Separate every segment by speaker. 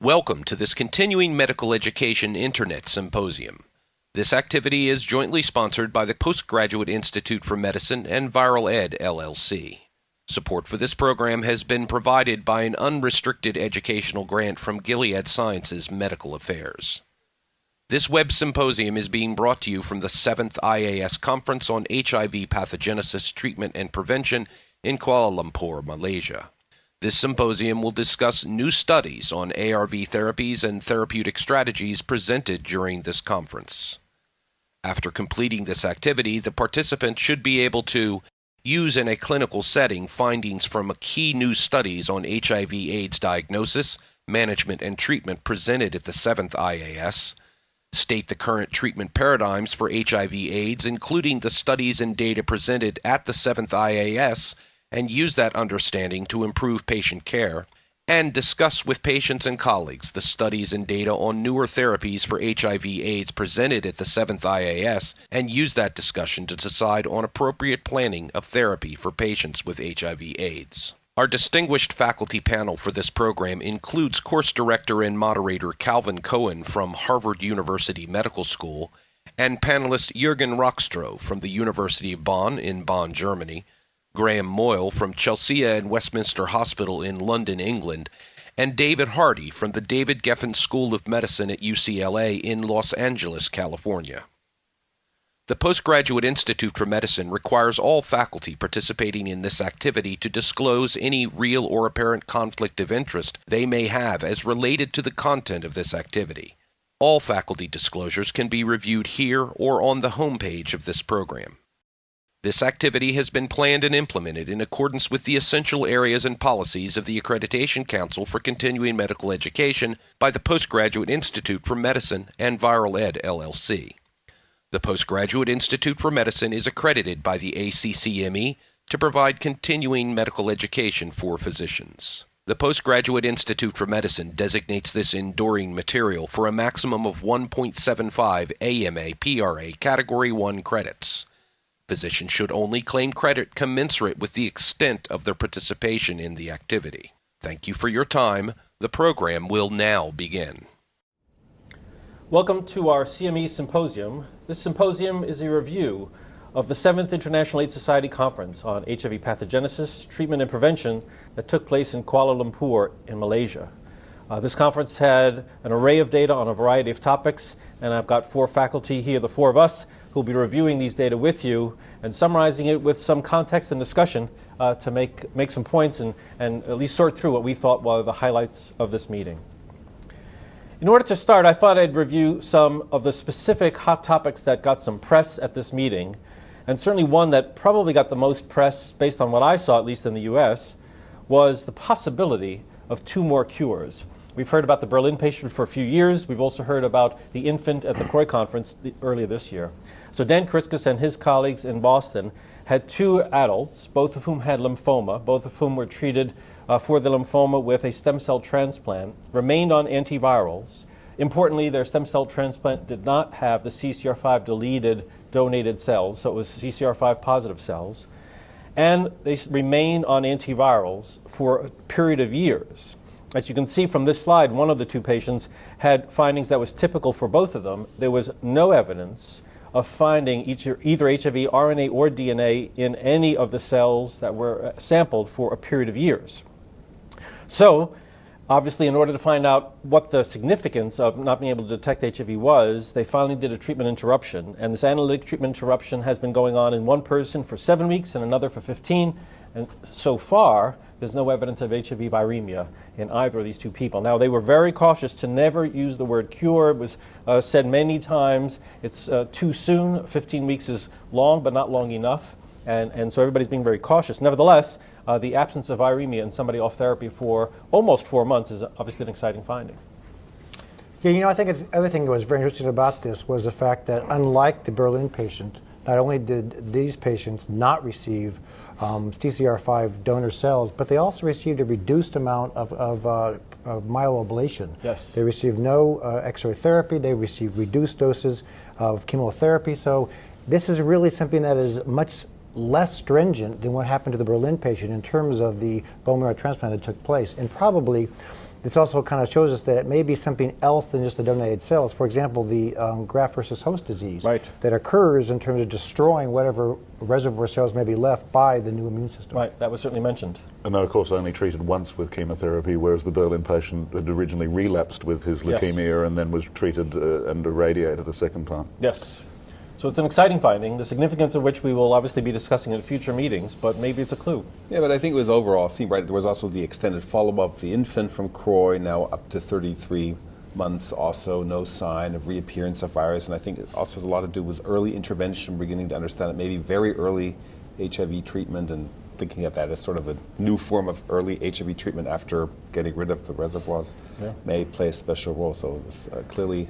Speaker 1: Welcome to this continuing medical education Internet Symposium. This activity is jointly sponsored by the Postgraduate Institute for Medicine and Viral Ed, LLC. Support for this program has been provided by an unrestricted educational grant from Gilead Sciences Medical Affairs. This web symposium is being brought to you from the 7th IAS Conference on HIV Pathogenesis, Treatment and Prevention in Kuala Lumpur, Malaysia. This symposium will discuss new studies on ARV therapies and therapeutic strategies presented during this conference. After completing this activity, the participant should be able to use in a clinical setting findings from key new studies on HIV/AIDS diagnosis, management, and treatment presented at the 7th IAS, state the current treatment paradigms for HIV/AIDS, including the studies and data presented at the 7th IAS, and use that understanding to improve patient care, and discuss with patients and colleagues the studies and data on newer therapies for HIV/AIDS presented at the 7th IAS, and use that discussion to decide on appropriate planning of therapy for patients with HIV/AIDS. Our distinguished faculty panel for this program includes course director and moderator Calvin Cohen from Harvard University Medical School, and panelist Jürgen Rockstroh from the University of Bonn in Bonn, Germany, Graham Moyle from Chelsea and Westminster Hospital in London, England, and David Hardy from the David Geffen School of Medicine at UCLA in Los Angeles, California. The Postgraduate Institute for Medicine requires all faculty participating in this activity to disclose any real or apparent conflict of interest they may have as related to the content of this activity. All faculty disclosures can be reviewed here or on the homepage of this program. This activity has been planned and implemented in accordance with the essential areas and policies of the Accreditation Council for Continuing Medical Education by the Postgraduate Institute for Medicine and Viral Ed, LLC. The Postgraduate Institute for Medicine is accredited by the ACCME to provide continuing medical education for physicians. The Postgraduate Institute for Medicine designates this enduring material for a maximum of 1.75 AMA PRA Category 1 credits. Physicians should only claim credit commensurate with the extent of their participation in the activity. Thank you for your time. The program will now begin.
Speaker 2: Welcome to our CME Symposium. This symposium is a review of the 7th International AIDS Society Conference on HIV Pathogenesis, Treatment and Prevention that took place in Kuala Lumpur in Malaysia. This conference had an array of data on a variety of topics, and I've got four faculty here, the four of us, who will be reviewing these data with you and summarizing it with some context and discussion to make some points and at least sort through what we thought were the highlights of this meeting. In order to start, I thought I'd review some of the specific hot topics that got some press at this meeting, and certainly one that probably got the most press, based on what I saw, at least in the US, was the possibility of two more cures. We've heard about the Berlin patient for a few years. We've also heard about the infant at the CROI conference earlier this year. So Dan Kriskus and his colleagues in Boston had two adults, both of whom had lymphoma, both of whom were treated for the lymphoma with a stem cell transplant, remained on antivirals. Importantly, their stem cell transplant did not have the CCR5 deleted donated cells, so it was CCR5 positive cells. And they remained on antivirals for a period of years. As you can see from this slide, one of the two patients had findings that was typical for both of them. There was no evidence of finding either HIV, RNA, or DNA in any of the cells that were sampled for a period of years. So, obviously, in order to find out what the significance of not being able to detect HIV was, they finally did a treatment interruption. And this analytic treatment interruption has been going on in one person for 7 weeks and another for 15. And so far, there's no evidence of HIV viremia in either of these two people. Now, they were very cautious to never use the word cure. It was said many times, it's too soon. 15 weeks is long, but not long enough. And so everybody's being very cautious. Nevertheless, the absence of viremia in somebody off therapy for almost 4 months is obviously an exciting finding.
Speaker 3: Yeah, I think the other thing that was very interesting about this was the fact that, unlike the Berlin patient, not only did these patients not receive CCR5 donor cells, but they also received a reduced amount of myeloablation.
Speaker 2: Yes.
Speaker 3: They received no X-ray therapy. They received reduced doses of chemotherapy. So this is really something that is much less stringent than what happened to the Berlin patient in terms of the bone marrow transplant that took place. And probably this also kind of shows us that it may be something else than just the donated cells. For example, the graft versus host disease that occurs in terms of destroying whatever reservoir cells may be left by the new immune system.
Speaker 2: Right, that was certainly mentioned.
Speaker 4: And they were, of course, only treated once with chemotherapy, whereas the Berlin patient had originally relapsed with his leukemia and then was treated and irradiated a second time.
Speaker 2: Yes. So it's an exciting finding, the significance of which we will obviously be discussing in future meetings, but maybe it's a clue.
Speaker 5: Yeah, but I think it was overall seen, right? There was also the extended follow-up of the infant from CROI, now up to 33 months, also no sign of reappearance of virus, and I think it also has a lot to do with early intervention, beginning to understand that maybe very early HIV treatment and thinking of that as sort of a new form of early HIV treatment after getting rid of the reservoirs may play a special role. So it's clearly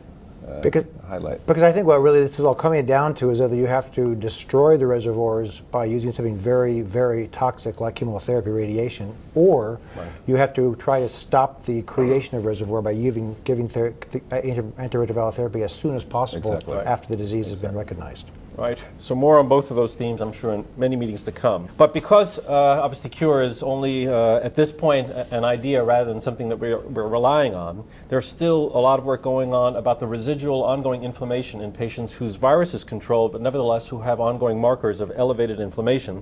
Speaker 5: highlight.
Speaker 3: Because I think what really this is all coming down to is whether you have to destroy the reservoirs by using something very, very toxic like chemotherapy, radiation, or you have to try to stop the creation of reservoir by giving antiretroviral therapy as soon as possible after the disease has been recognized.
Speaker 2: Right. So more on both of those themes, I'm sure, in many meetings to come. But because obviously cure is only, at this point, an idea rather than something that we're relying on, there's still a lot of work going on about the residual ongoing inflammation in patients whose virus is controlled, but nevertheless who have ongoing markers of elevated inflammation.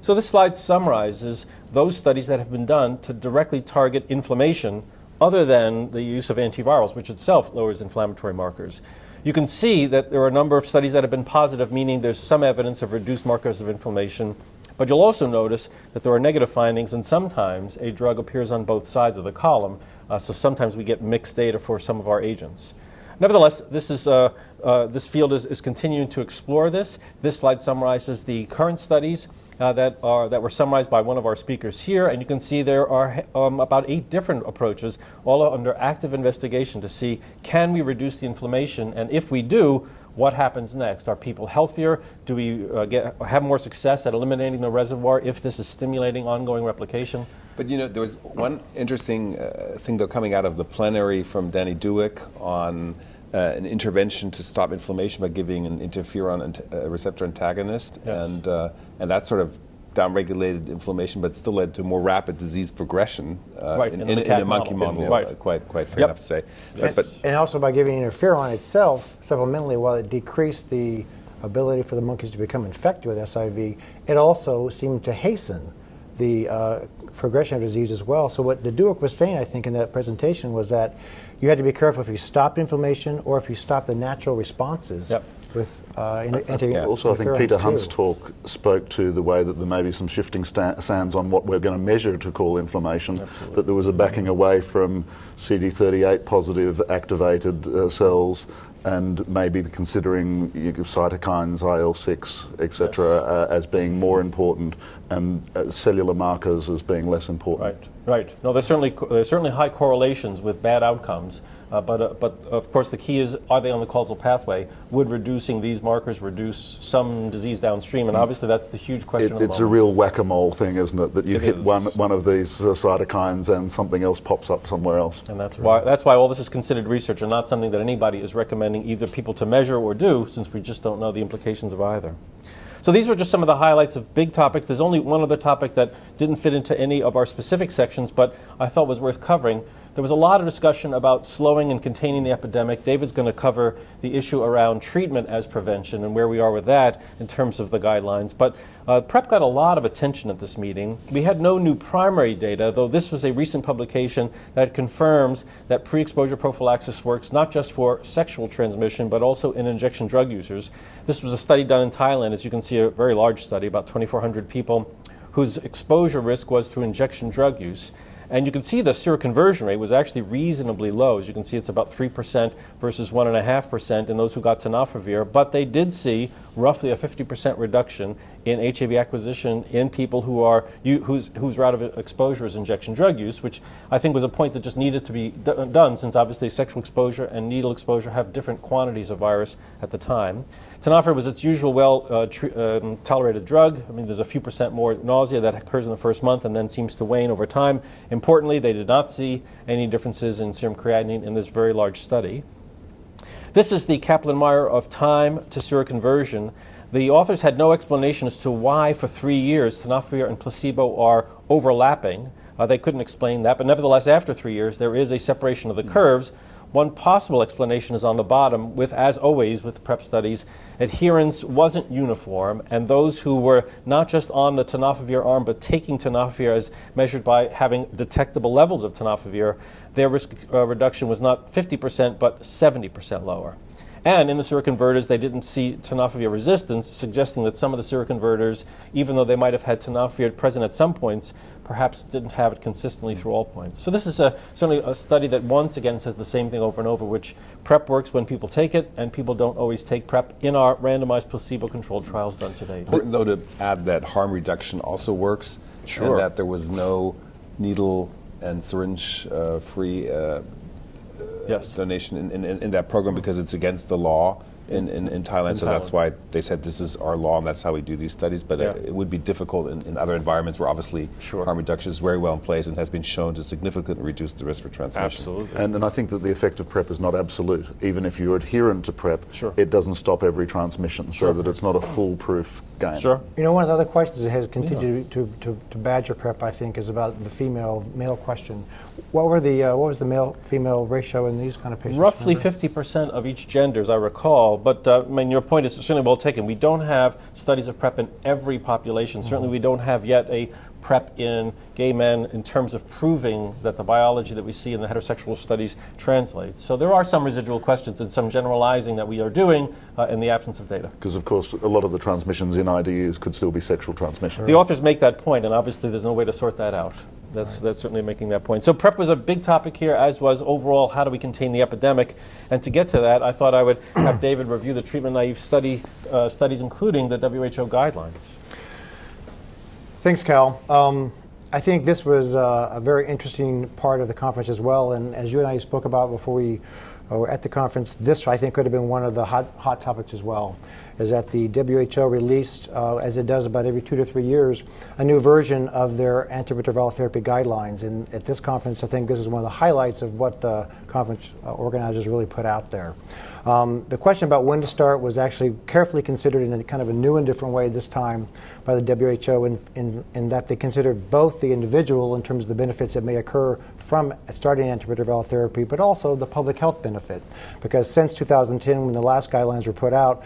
Speaker 2: So this slide summarizes those studies that have been done to directly target inflammation other than the use of antivirals, which itself lowers inflammatory markers. You can see that there are a number of studies that have been positive, meaning there's some evidence of reduced markers of inflammation. But you'll also notice that there are negative findings, and sometimes a drug appears on both sides of the column. So sometimes we get mixed data for some of our agents. Nevertheless, this field is continuing to explore this. This slide summarizes the current studies that were summarized by one of our speakers here, and you can see there are about 8 different approaches, all under active investigation to see, can we reduce the inflammation, and if we do, what happens next? Are people healthier? Do we have more success at eliminating the reservoir if this is stimulating ongoing replication?
Speaker 5: But you know, there was one interesting thing though coming out of the plenary from Danny Dewick on an intervention to stop inflammation by giving an interferon receptor antagonist, and that sort of downregulated inflammation, but still led to more rapid disease progression in a monkey model. Quite fair enough to say.
Speaker 3: And also by giving interferon itself, supplementally, while it decreased the ability for the monkeys to become infected with SIV, it also seemed to hasten the progression of disease as well. So what the Dewick was saying, I think, in that presentation was that you had to be careful if you stopped inflammation or if you stopped the natural responses with
Speaker 4: Also, I think Peter Hunt's talk spoke to the way that there may be some shifting sands on what we're going to measure to call inflammation, that there was a backing away from CD38 positive activated cells and maybe considering cytokines, IL-6, etc., as being more important, and cellular markers as being less important.
Speaker 2: Right. No, there's certainly high correlations with bad outcomes, but of course the key is, are they on the causal pathway? Would reducing these markers reduce some disease downstream? And obviously that's the huge question.
Speaker 4: It's a real whack-a-mole thing, isn't it? That you hit one of these cytokines and something else pops up somewhere else.
Speaker 2: And that's why all this is considered research and not something that anybody is recommending either people to measure or do, since we just don't know the implications of either. So these were just some of the highlights of big topics. There's only one other topic that didn't fit into any of our specific sections, but I thought was worth covering. There was a lot of discussion about slowing and containing the epidemic. David's going to cover the issue around treatment as prevention and where we are with that in terms of the guidelines. But PrEP got a lot of attention at this meeting. We had no new primary data, though this was a recent publication that confirms that pre-exposure prophylaxis works not just for sexual transmission, but also in injection drug users. This was a study done in Thailand, as you can see, a very large study, about 2,400 people, whose exposure risk was through injection drug use. And you can see the seroconversion rate was actually reasonably low. As you can see, it's about 3% versus 1.5% in those who got tenofovir. But they did see roughly a 50% reduction in HIV acquisition in people whose route of exposure is injection drug use, which I think was a point that just needed to be done, since obviously sexual exposure and needle exposure have different quantities of virus at the time. Tenofovir was its usual well-tolerated drug. I mean, there's a few percent more nausea that occurs in the first month and then seems to wane over time. Importantly, they did not see any differences in serum creatinine in this very large study. This is the Kaplan-Meier of time to seroconversion. The authors had no explanation as to why, for 3 years, tenofovir and placebo are overlapping. They couldn't explain that, but nevertheless, after 3 years, there is a separation of the curves. One possible explanation is on the bottom, with, as always with PrEP studies, adherence wasn't uniform, and those who were not just on the tenofovir arm, but taking tenofovir as measured by having detectable levels of tenofovir, their risk reduction was not 50%, but 70% lower. And in the seroconverters, they didn't see tenofovir resistance, suggesting that some of the seroconverters, even though they might have had tenofovir present at some points, perhaps didn't have it consistently through all points. So this is certainly a study that once again says the same thing over and over, which PrEP works when people take it, and people don't always take PrEP in our randomized placebo-controlled trials done today.
Speaker 5: Important, though, to add that harm reduction also works, and that there was no needle and syringe-free donation in that program, because it's against the law in Thailand. So that's why they said this is our law and that's how we do these studies. But it would be difficult in other environments where obviously harm reduction is very well in place and has been shown to significantly reduce the risk for transmission.
Speaker 2: Absolutely.
Speaker 4: And I think that the effect of PrEP is not absolute. Even if you're adherent to PrEP, it doesn't stop every transmission, so that it's not a foolproof game.
Speaker 3: You know, one of the other questions that has continued to badger PrEP, I think, is about the female-male question. What was the male-female ratio in these kind of patients?
Speaker 2: Roughly 50% of each gender, as I recall. But I mean, your point is certainly well taken. We don't have studies of PrEP in every population. Certainly we don't have yet a PrEP in gay men in terms of proving that the biology that we see in the heterosexual studies translates. So there are some residual questions and some generalizing that we are doing in the absence of data.
Speaker 4: Because, of course, a lot of the transmissions in IDUs could still be sexual transmission.
Speaker 2: The authors make that point, and obviously there's no way to sort that out. That's certainly making that point. So PrEP was a big topic here, as was overall how do we contain the epidemic. And to get to that, I thought I would have David review the treatment-naive studies, including the WHO guidelines.
Speaker 3: Thanks, Cal. I think this was a very interesting part of the conference as well. And as you and I spoke about before we were at the conference, this I think could have been one of the hot topics as well. Is that the WHO released, as it does about every 2 to 3 years, a new version of their antiretroviral therapy guidelines. And at this conference, I think this is one of the highlights of what the conference organizers really put out there. The question about when to start was actually carefully considered in a kind of a new and different way this time by the WHO, in that they considered both the individual in terms of the benefits that may occur from starting antiretroviral therapy, but also the public health benefit. Because since 2010, when the last guidelines were put out,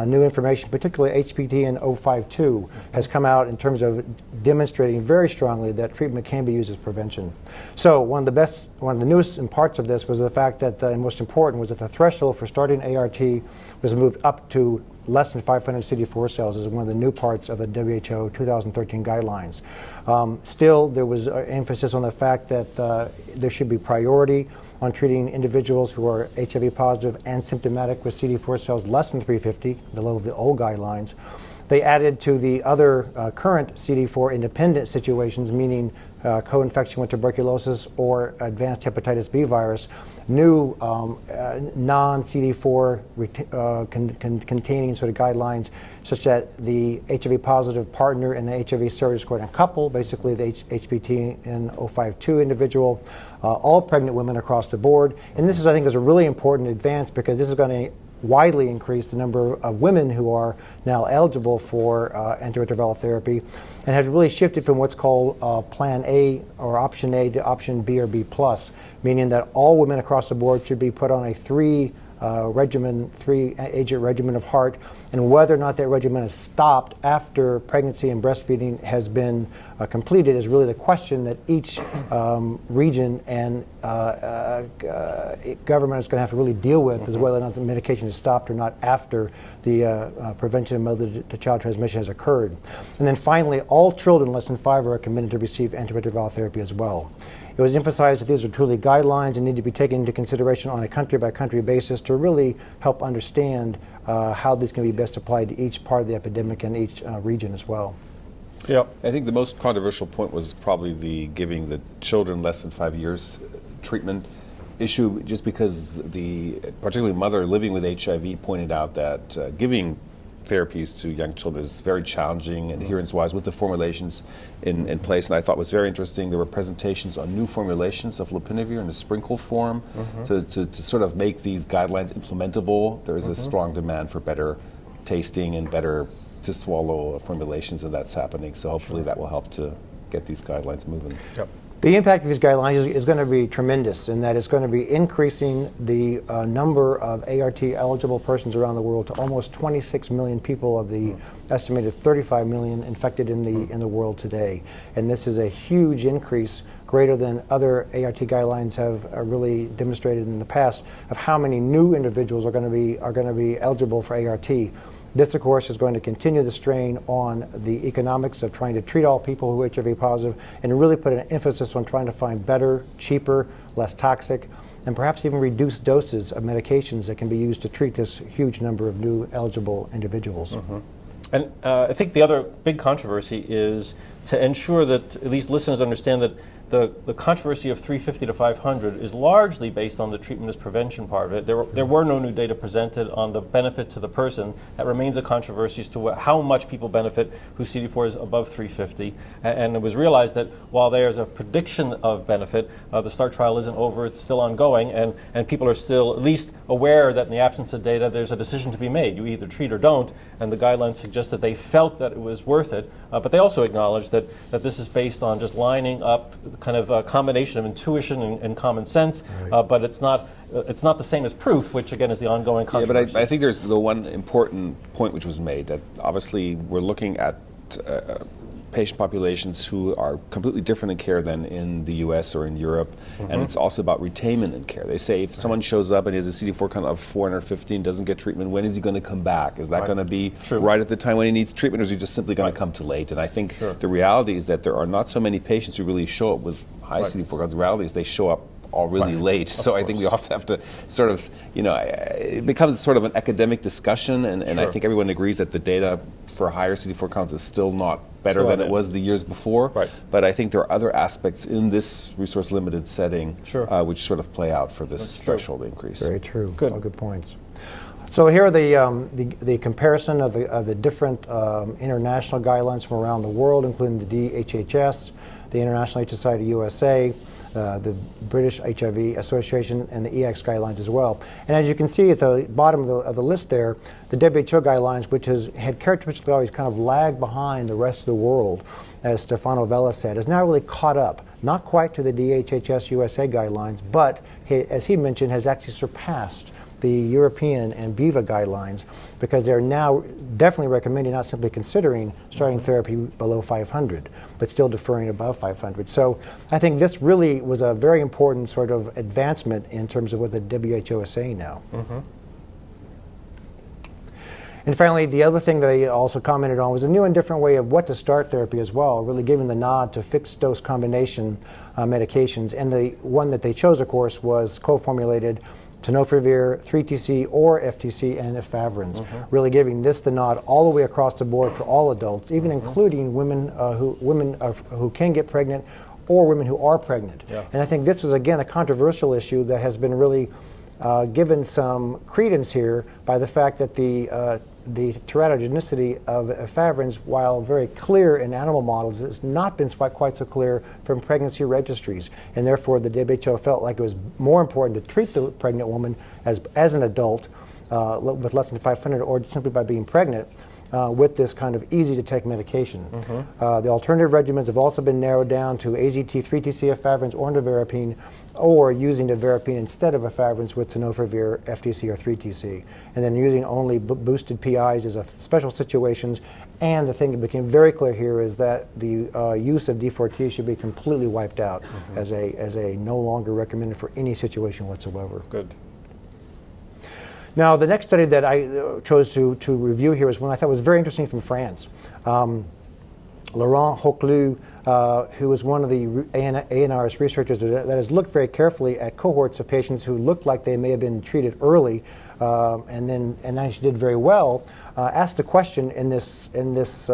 Speaker 3: new information, particularly HPT and 052, has come out in terms of demonstrating very strongly that treatment can be used as prevention. So one of the newest parts of this was the fact that, and most important, was that the threshold for starting ART was moved up to less than 500 CD4 cells as one of the new parts of the WHO 2013 guidelines. Still, there was emphasis on the fact that there should be priority on treating individuals who are HIV positive and symptomatic with CD4 cells less than 350, the level of the old guidelines. They added to the other current CD4 independent situations, meaning co-infection with tuberculosis or advanced hepatitis B virus, new non-CD4 containing sort of guidelines, such that the HIV positive partner and the HIV serodiscordant couple, basically the HPT and 052 individual, all pregnant women across the board. And this is, I think, is a really important advance, because this is going to widely increase the number of women who are now eligible for antiretroviral therapy, and has really shifted from what's called Plan A or Option A to Option B or B+, meaning that all women across the board should be put on a three-agent regimen of HAART, and whether or not that regimen is stopped after pregnancy and breastfeeding has been completed is really the question that each region and government is going to have to really deal with, is whether or not the medication is stopped or not after the prevention of mother-to-child transmission has occurred. And then finally, all children less than 5 are recommended to receive antiretroviral therapy as well. It was emphasized that these are truly guidelines and need to be taken into consideration on a country-by-country basis to really help understand how these can be best applied to each part of the epidemic and each region as well.
Speaker 5: Yep. I think the most controversial point was probably the giving the children less than 5 years treatment issue, just because the particularly mother living with HIV pointed out that giving therapies to young children is very challenging adherence-wise with the formulations in place. And I thought was very interesting, there were presentations on new formulations of lopinavir in a sprinkle form to sort of make these guidelines implementable. There is a strong demand for better tasting and better to swallow formulations, and that's happening. So hopefully that will help to get these guidelines moving.
Speaker 2: Yep.
Speaker 3: The impact of these guidelines is going to be tremendous in that it's going to be increasing the number of ART eligible persons around the world to almost 26 million people of the estimated 35 million infected in the world today. And this is a huge increase, greater than other ART guidelines have really demonstrated in the past, of how many new individuals are going to be eligible for ART. This, of course, is going to continue the strain on the economics of trying to treat all people who are HIV positive and really put an emphasis on trying to find better, cheaper, less toxic, and perhaps even reduced doses of medications that can be used to treat this huge number of new eligible individuals.
Speaker 2: And I think the other big controversy is to ensure that at least listeners understand that the controversy of 350 to 500 is largely based on the treatment as prevention part of it. There were no new data presented on the benefit to the person. That remains a controversy as to how much people benefit whose CD4 is above 350. And it was realized that while there's a prediction of benefit, the START trial isn't over, it's still ongoing, and people are still at least aware that in the absence of data, there's a decision to be made. You either treat or don't, and the guidelines suggest that they felt that it was worth it, but they also acknowledge that this is based on just lining up kind of a combination of intuition and common sense, but it's not the same as proof, which again is the ongoing controversy.
Speaker 5: Yeah, but I think there's the one important point which was made, that obviously we're looking at patient populations who are completely different in care than in the US or in Europe, and it's also about retainment in care. They say if someone shows up and he has a CD4 count of 415, doesn't get treatment, when is he going to come back? Is that going to be right at the time when he needs treatment, or is he just simply going to come too late? And I think the reality is that there are not so many patients who really show up with high CD4 counts. The reality is they show up all really late. So I think we also have to sort of, it becomes sort of an academic discussion, and I think everyone agrees that the data for higher CD4 counts is still not better than it was the years before. But I think there are other aspects in this resource-limited setting which sort of play out for this threshold increase.
Speaker 3: Very true. Good. All good points. So here are the comparison of the different international guidelines from around the world, including the DHHS, the International HIV Society USA, the British HIV Association, and the EACTS guidelines as well. And as you can see at the bottom of the list there, the WHO guidelines, which had characteristically always kind of lagged behind the rest of the world, as Stefano Vella said, is now really caught up, not quite to the DHHS USA guidelines, but as he mentioned, has actually surpassed the European and BIVA guidelines, because they're now definitely recommending, not simply considering, starting therapy below 500, but still deferring above 500. So I think this really was a very important sort of advancement in terms of what the WHO is saying now. And finally, the other thing that they also commented on was a new and different way of what to start therapy as well, really giving the nod to fixed dose combination medications. And the one that they chose, of course, was co-formulated tenofovir, 3-TC, or FTC, and efavirenz, really giving this the nod all the way across the board for all adults, even including women who can get pregnant or women who are pregnant. And I think this was, again, a controversial issue that has been really given some credence here by the fact that the teratogenicity of efavirenz, while very clear in animal models, has not been quite so clear from pregnancy registries. And therefore, the WHO felt like it was more important to treat the pregnant woman as an adult with less than 500, or simply by being pregnant, with this kind of easy-to-take medication. The alternative regimens have also been narrowed down to AZT, 3-TC, efavirenz, or nevirapine, or using nevirapine instead of efavirenz with tenofovir, FTC, or 3-TC, and then using only boosted PIs as special situations. And the thing that became very clear here is that the use of D4T should be completely wiped out as a no longer recommended for any situation whatsoever.
Speaker 2: Good.
Speaker 3: Now, the next study that I chose to review here is one I thought was very interesting from France. Laurent Hoclou, who is one of the ANRS researchers that has looked very carefully at cohorts of patients who looked like they may have been treated early and actually did very well, asked the question in this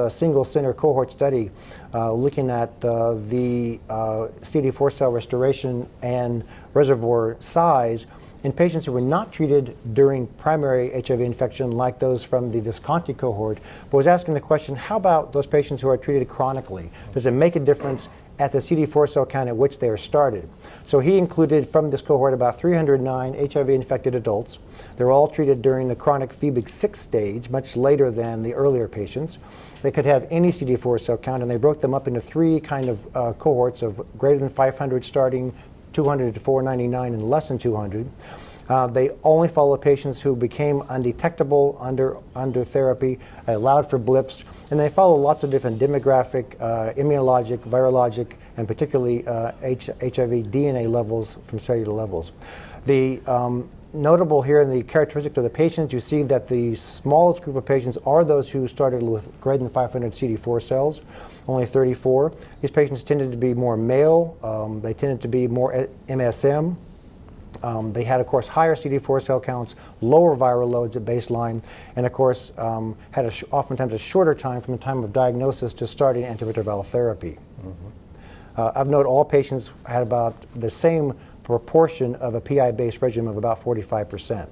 Speaker 3: single center cohort study, looking at the CD4 cell restoration and reservoir size in patients who were not treated during primary HIV infection like those from the Visconti cohort, but was asking the question, how about those patients who are treated chronically? Does it make a difference at the CD4 cell count at which they are started. So he included from this cohort about 309 HIV-infected adults. They're all treated during the chronic Phoebic 6 stage, much later than the earlier patients. They could have any CD4 cell count, and they broke them up into three kind of cohorts of greater than 500 starting, 200 to 499, and less than 200. They only followed patients who became undetectable under therapy, allowed for blips, and they followed lots of different demographic, immunologic, virologic, and particularly HIV DNA levels from cellular levels. The notable here in the characteristic of the patients, you see that the smallest group of patients are those who started with greater than 500 CD4 cells, only 34. These patients tended to be more male. They tended to be more MSM. They had, of course, higher CD4 cell counts, lower viral loads at baseline, and, of course, had oftentimes a shorter time from the time of diagnosis to starting antiretroviral therapy. Of note, all patients had about the same proportion of a PI-based regimen of about 45%.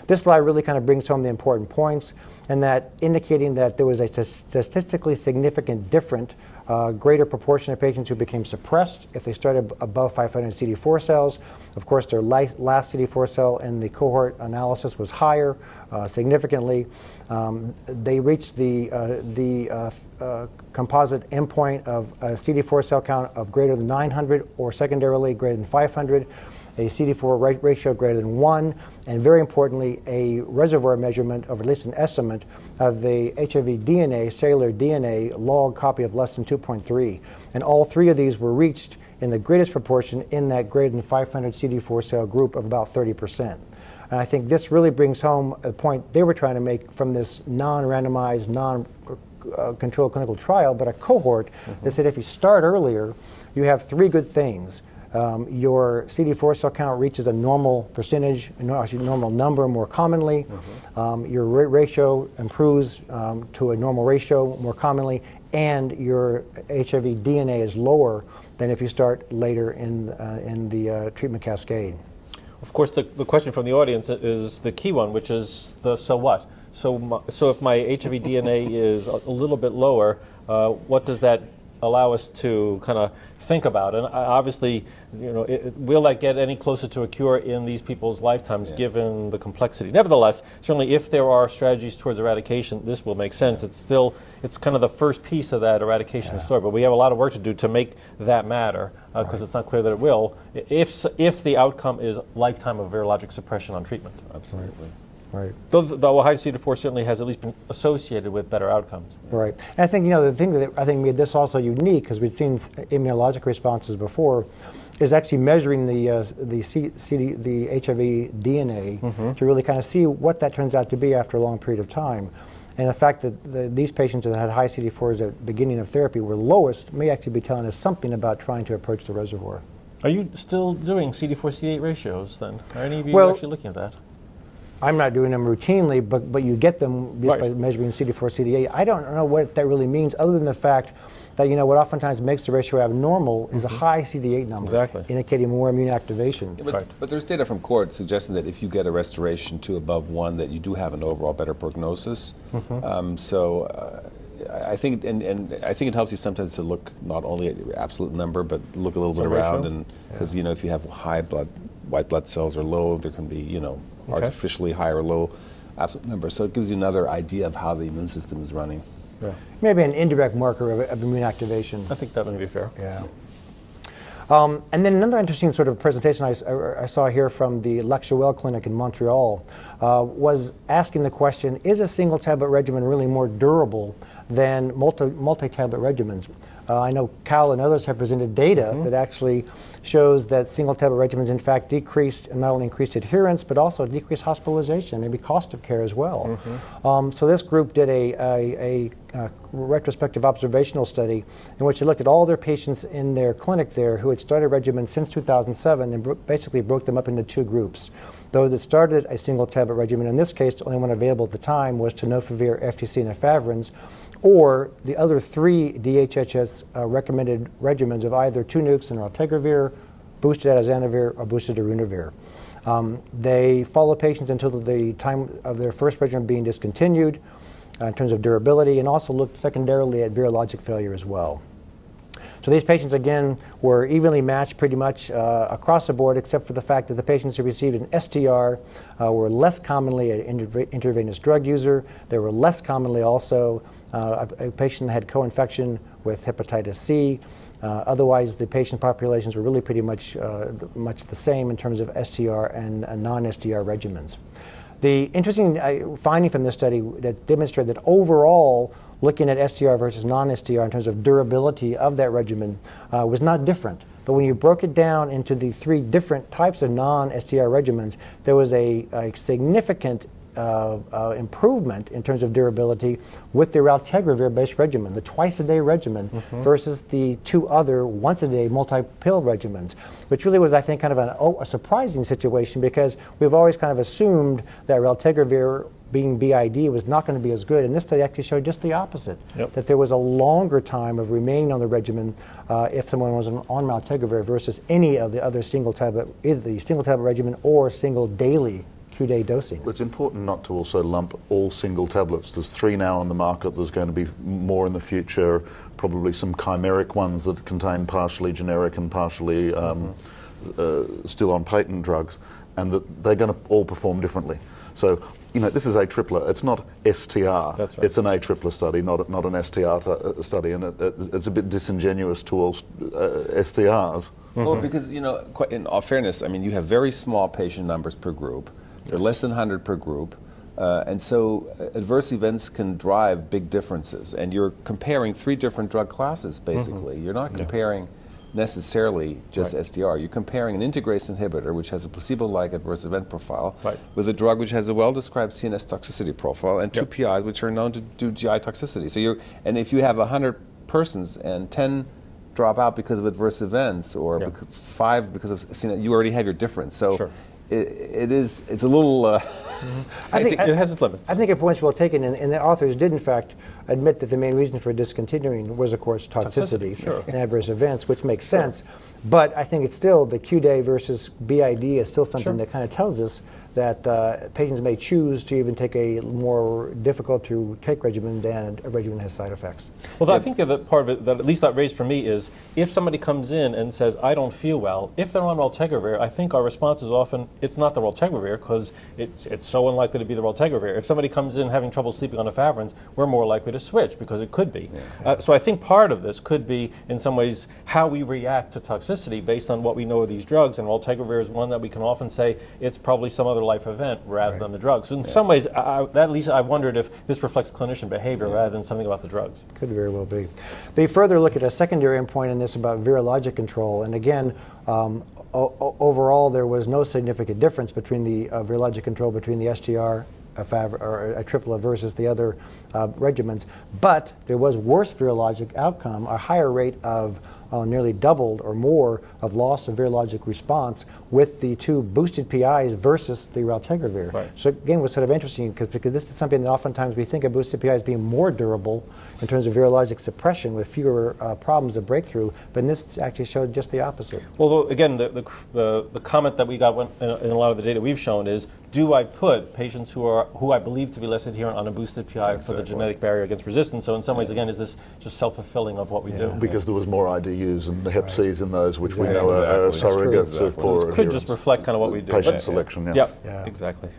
Speaker 3: This slide really kind of brings home the important points, and that indicating that there was a statistically significant different greater proportion of patients who became suppressed if they started above 500 CD4 cells. Of course, their last CD4 cell in the cohort analysis was higher significantly. They reached the composite endpoint of a CD4 cell count of greater than 900 or secondarily greater than 500, a CD4 ratio greater than 1, and very importantly, a reservoir measurement, or at least an estimate, of the HIV DNA, cellular DNA, log copy of less than 2.3. And all three of these were reached in the greatest proportion in that greater than 500 CD4 cell group of about 30%. And I think this really brings home a point they were trying to make from this non-randomized, non-controlled clinical trial, but a cohort that said if you start earlier, you have three good things. Your CD4 cell count reaches a normal percentage, actually normal number more commonly. Your ratio improves to a normal ratio more commonly, and your HIV DNA is lower than if you start later in the treatment cascade.
Speaker 2: Of course, the question from the audience is the key one, which is the so what? So if my HIV DNA is a little bit lower, what does that allow us to kind of think about? And obviously, you know, will that get any closer to a cure in these people's lifetimes, given the complexity? Nevertheless, certainly if there are strategies towards eradication, this will make sense. It's kind of the first piece of that eradication story, but we have a lot of work to do to make that matter, because it's not clear that it will, if the outcome is lifetime of virologic suppression on treatment.
Speaker 5: Absolutely.
Speaker 3: Right.
Speaker 2: Though high CD4 certainly has at least been associated with better outcomes.
Speaker 3: Right. And I think, you know, the thing that I think made this also unique, because we'd seen immunologic responses before, is actually measuring the HIV DNA to really kind of see what that turns out to be after a long period of time. And the fact that these patients that had high CD4s at the beginning of therapy were lowest may actually be telling us something about trying to approach the reservoir.
Speaker 2: Are you still doing CD4-CD8 ratios then? Are any of you actually looking at that?
Speaker 3: I'm not doing them routinely, but you get them just by measuring CD4-CD8. I don't know what that really means, other than the fact that, you know, what oftentimes makes the ratio abnormal is a high CD8 number, indicating more immune activation.
Speaker 5: Yeah, but there's data from cohort suggesting that if you get a restoration to above 1, that you do have an overall better prognosis. I think, and I think it helps you sometimes to look not only at your absolute number, but look a little bit around, and because you know, if you have white blood cells are low, there can be, you know, artificially high or low absolute number. So it gives you another idea of how the immune system is running.
Speaker 2: Yeah.
Speaker 3: Maybe an indirect marker of immune activation.
Speaker 2: I think that may be fair.
Speaker 3: Yeah. And then another interesting sort of presentation I saw here from the Lac-Chouelle Clinic in Montreal was asking the question, is a single tablet regimen really more durable than multi-tablet regimens? I know Cal and others have presented data that actually shows that single tablet regimens in fact decreased, and not only increased adherence, but also decreased hospitalization, maybe cost of care as well. So this group did a retrospective observational study in which they looked at all their patients in their clinic there who had started regimens since 2007 and basically broke them up into two groups. Those that started a single tablet regimen, in this case the only one available at the time was tenofovir, FTC, and efavirenz, or the other three DHHS recommended regimens of either 2 nukes and raltegravir, boosted atazanavir, or boosted darunavir. They followed patients until the time of their first regimen being discontinued in terms of durability, and also looked secondarily at virologic failure as well. So these patients, again, were evenly matched pretty much across the board, except for the fact that the patients who received an STR were less commonly an intravenous drug user. They were less commonly also a patient that had co-infection with hepatitis C. Otherwise, the patient populations were really pretty much the same in terms of STR and non-STR regimens. The interesting finding from this study that demonstrated that overall, looking at STR versus non-STR in terms of durability of that regimen was not different. But when you broke it down into the 3 different types of non-STR regimens, there was a significant improvement in terms of durability with the raltegravir-based regimen, the twice-a-day regimen, versus the 2 other once-a-day multi-pill regimens, which really was, I think, kind of a surprising situation, because we've always kind of assumed that raltegravir being BID was not going to be as good, and this study actually showed just the opposite, that there was a longer time of remaining on the regimen if someone was on raltegravir versus any of the other single tablet, either the single tablet regimen or single daily Q-day dosing.
Speaker 4: It's important not to also lump all single tablets. There's 3 now on the market. There's going to be more in the future, probably some chimeric ones that contain partially generic and partially still on patent drugs, and that they're going to all perform differently. So, you know, this is AAA. It's not STR.
Speaker 2: That's right.
Speaker 4: It's an AAA study, not an STR study, and it's a bit disingenuous to all STRs.
Speaker 5: Well, because, you know, quite in all fairness, I mean, you have very small patient numbers per group. They're less than 100 per group. And so adverse events can drive big differences. And you're comparing 3 different drug classes, basically. You're not comparing necessarily just SDR. You're comparing an integrase inhibitor, which has a placebo-like adverse event profile, with a drug which has a well-described CNS toxicity profile, and 2 PIs which are known to do GI toxicity. So and if you have 100 persons and 10 drop out because of adverse events, or 5 because of CNS, you already have your difference. So it's a little...
Speaker 2: I think it has its limits.
Speaker 3: I think a point's well taken, and the authors did, in fact, admit that the main reason for discontinuing was, of course, toxicity and adverse events, which makes sense. But I think it's still, the Q-day versus BID is still something that kind of tells us that patients may choose to even take a more difficult to take regimen than a regimen that has side effects.
Speaker 2: Well, I think the other part of it that at least that raised for me is, if somebody comes in and says, I don't feel well, if they're on raltegravir, I think our response is often, it's not the raltegravir, because it's so unlikely to be the raltegravir. If somebody comes in having trouble sleeping on efavirenz, we're more likely to switch, because it could be. So I think part of this could be, in some ways, how we react to toxicity based on what we know of these drugs, and raltegravir is one that we can often say it's probably some other life event rather than the drugs. So in some ways, at least I wondered if this reflects clinician behavior rather than something about the drugs.
Speaker 3: Could very well be. They further look at a secondary endpoint in this about virologic control, and again, overall there was no significant difference between the virologic control between the STR or AAA versus the other regimens, but there was worse virologic outcome, a higher rate of nearly doubled or more of loss of virologic response with the 2 boosted PIs versus the raltegravir. So again, it was sort of interesting because this is something that oftentimes we think of boosted PIs being more durable in terms of virologic suppression with fewer problems of breakthrough, but this actually showed just the opposite.
Speaker 2: Well, again, the comment that we got in a lot of the data we've shown is, do I put patients who I believe to be less adherent on a boosted PI for the genetic barrier against resistance? So in some ways, again, is this just self-fulfilling of what we do?
Speaker 4: Because there was more IDUs and the hep Cs in those, which we know are surrogates of poor
Speaker 2: adherence. Could just reflect kind of what we do.
Speaker 4: Patient selection,
Speaker 2: exactly.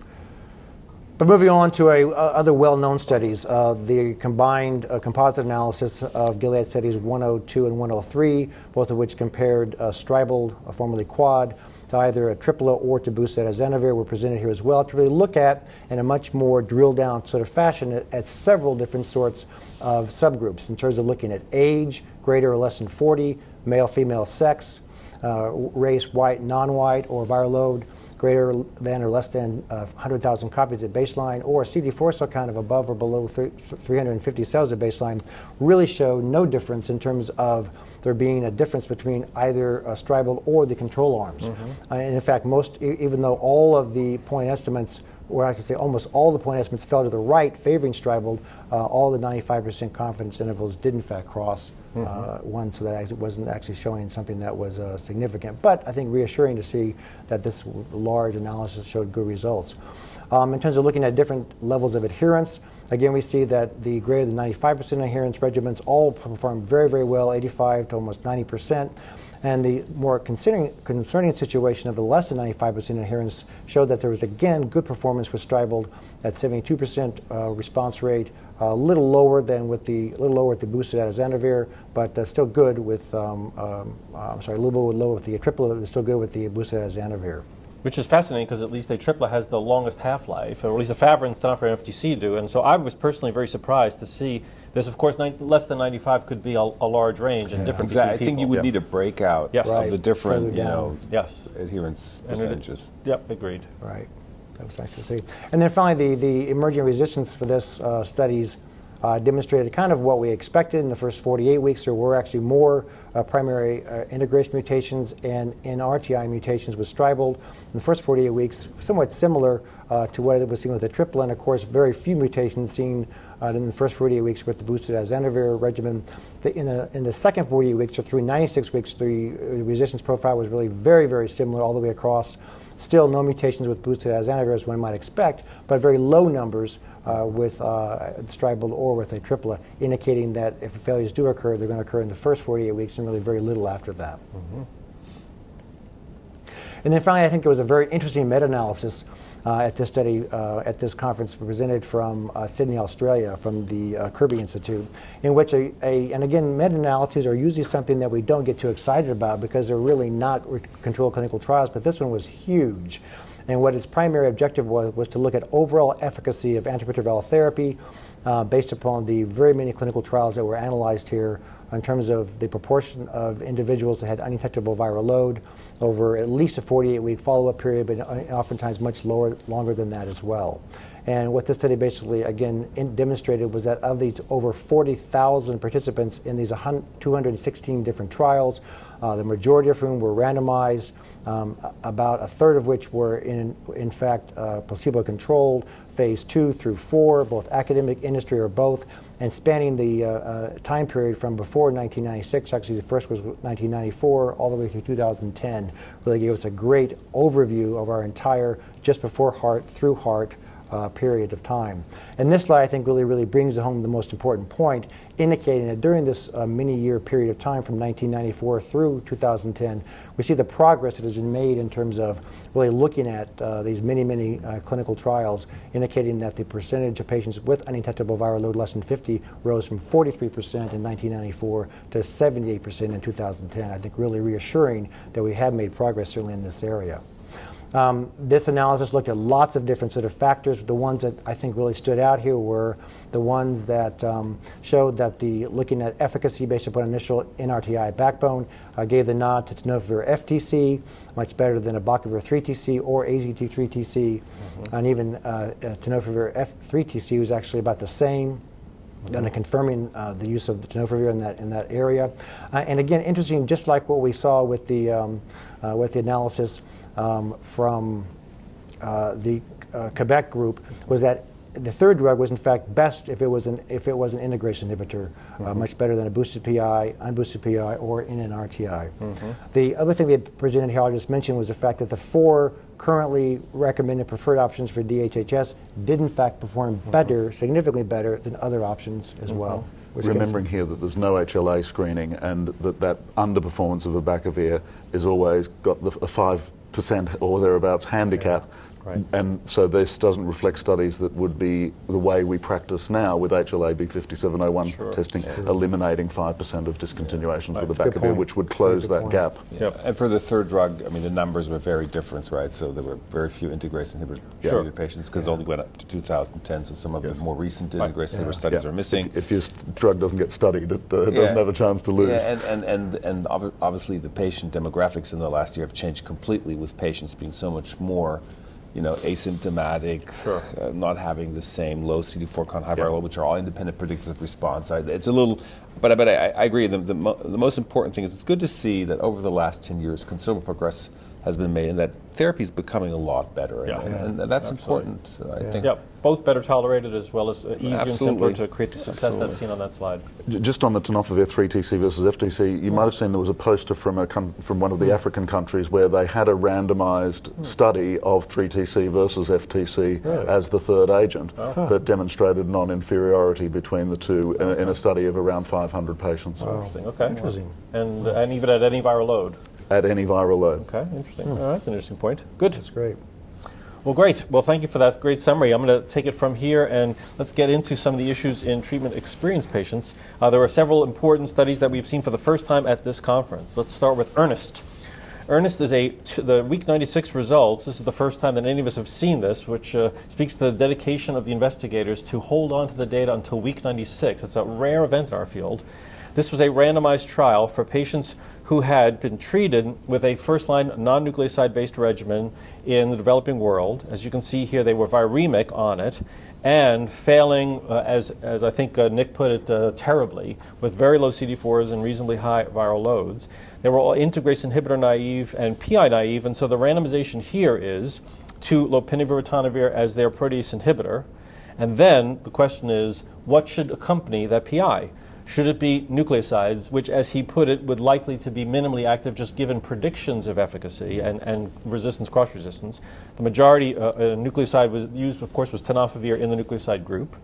Speaker 3: But moving on to other well-known studies, the combined composite analysis of Gilead studies 102 and 103, both of which compared Stribild, formerly Quad, to either a triplet or to boosted azanavir, were presented here as well to really look at, in a much more drilled-down sort of fashion, at several different sorts of subgroups in terms of looking at age, greater or less than 40, male-female sex, race, white, non-white, or viral load, greater than or less than 100,000 copies at baseline, or a CD4 cell count of above or below 350 cells at baseline, really showed no difference in terms of there being a difference between either Stribild or the control arms. And in fact, even though all of the point estimates, or I should say almost all the point estimates fell to the right favoring Stribild, all the 95% confidence intervals did in fact cross one, so that it wasn't actually showing something that was significant. But I think reassuring to see that this large analysis showed good results. In terms of looking at different levels of adherence, again, we see that the greater than 95% adherence regimens all perform very, very well, 85 to almost 90%. And the more concerning situation of the less than 95% adherence showed that there was, again, good performance with Stribild at 72% response rate, a little lower with the boosted atazanavir, but still good with, a little bit lower with the triplet, but still good with the boosted atazanavir.
Speaker 2: Which is fascinating because at least Atripla has the longest half-life, or at least Efavirenz and Tenofovir and FTC do. And so I was personally very surprised to see this. Of course, less than 95 could be a large range and different between people.
Speaker 5: I think you would need a breakout of the different adherence percentages.
Speaker 2: Yep, agreed.
Speaker 3: Right. That was nice to see. And then finally, the emerging resistance for this studies demonstrated kind of what we expected. In the first 48 weeks, there were actually more primary integration mutations and NRTI mutations with Stribild. In the first 48 weeks, somewhat similar to what it was seen with the triplet, and of course, very few mutations seen in the first 48 weeks with the boosted atazanavir regimen. In the second 48 weeks, or through 96 weeks, the resistance profile was really very, very similar all the way across. Still no mutations with boosted atazanavir as one might expect, but very low numbers with Stribild or with a triplet, indicating that if failures do occur, they're going to occur in the first 48 weeks and really very little after that. And then finally, I think there was a very interesting meta-analysis at this study, at this conference presented from Sydney, Australia, from the Kirby Institute, in which and again, meta-analyses are usually something that we don't get too excited about because they're really not controlled clinical trials, but this one was huge. And what its primary objective was to look at overall efficacy of antiretroviral therapy based upon the very many clinical trials that were analyzed here in terms of the proportion of individuals that had undetectable viral load over at least a 48-week follow-up period, but oftentimes much longer than that as well. And what this study basically, again, demonstrated was that of these over 40,000 participants in these 216 different trials, the majority of whom were randomized, about a third of which were in fact placebo-controlled, phase 2 through 4, both academic, industry, or both, and spanning the time period from before 1996, actually the first was 1994, all the way through 2010, really gave us a great overview of our entire just before heart through heart period of time. And this slide, I think, really brings home the most important point, indicating that during this many-year period of time from 1994 through 2010, we see the progress that has been made in terms of really looking at these many clinical trials, indicating that the percentage of patients with undetectable viral load less than 50 rose from 43% in 1994 to 78% in 2010. I think really reassuring that we have made progress certainly in this area. This analysis looked at lots of different sort of factors. The ones that I think really stood out here were the ones that showed that looking at efficacy based upon initial NRTI backbone gave the nod to tenofovir FTC, much better than abacavir 3TC or AZT3TC, and even tenofovir F3TC was actually about the same. And confirming the use of the tenofovir in that area, and again, interesting, just like what we saw with the analysis from the Quebec group, was that the third drug was in fact best if it was an integration inhibitor, much better than a boosted PI, unboosted PI, or in an RTI. The other thing they presented here, I just mentioned, was the fact that the 4 currently recommended preferred options for DHHS did in fact perform better, significantly better than other options as well.
Speaker 4: Remembering here that there's no HLA screening and that underperformance of abacavir is always got a 5% or thereabouts handicap.
Speaker 2: Right.
Speaker 4: And so this doesn't reflect studies that would be the way we practice now with HLA-B5701 testing, eliminating 5% of discontinuations with abacavir, which would close that gap.
Speaker 5: And for the third drug, I mean, the numbers were very different, right? So there were very few integrase inhibitor patients because it only went up to 2010, so some of the more recent integrase inhibitor studies are missing.
Speaker 4: If your drug doesn't get studied, it doesn't have a chance to lose.
Speaker 5: And obviously the patient demographics in the last year have changed completely, with patients being so much more asymptomatic, not having the same low CD4 count, high viral load, which are all independent predictors of response. It's a little, but I agree. The most important thing is it's good to see that over the last 10 years, considerable progress has been made, and that therapy is becoming a lot better. And that's important, I think.
Speaker 2: Yeah, both better tolerated as well as easier and simpler to create the success that's seen on that slide.
Speaker 4: Just on the tenofovir 3TC versus FTC, you might have seen there was a poster from one of the African countries where they had a randomised study of 3TC versus FTC as the third agent that demonstrated non-inferiority between the two in a study of around 500 patients.
Speaker 2: Interesting, okay.
Speaker 3: Interesting.
Speaker 2: And even at any viral load?
Speaker 4: At any viral load.
Speaker 2: Okay, interesting. That's an interesting point. Good.
Speaker 3: That's great.
Speaker 2: Well, great. Well, thank you for that great summary. I'm going to take it from here, and let's get into some of the issues in treatment-experienced patients. There were several important studies that we've seen for the first time at this conference. Let's start with EARNEST. EARNEST is the week 96 results. This is the first time that any of us have seen this, which speaks to the dedication of the investigators to hold on to the data until week 96. It's a rare event in our field. This was a randomized trial for patients who had been treated with a first-line non-nucleoside-based regimen in the developing world. As you can see here, they were viremic on it and failing, as I think Nick put it terribly, with very low CD4s and reasonably high viral loads. They were all integrase inhibitor naive and PI naive, and so the randomization here is to lopinavir ritonavir as their protease inhibitor. And then the question is, what should accompany that PI? Should it be nucleosides, which, as he put it, would likely to be minimally active just given predictions of efficacy and resistance, cross-resistance? The majority nucleoside was used, of course, was tenofovir in the nucleoside group.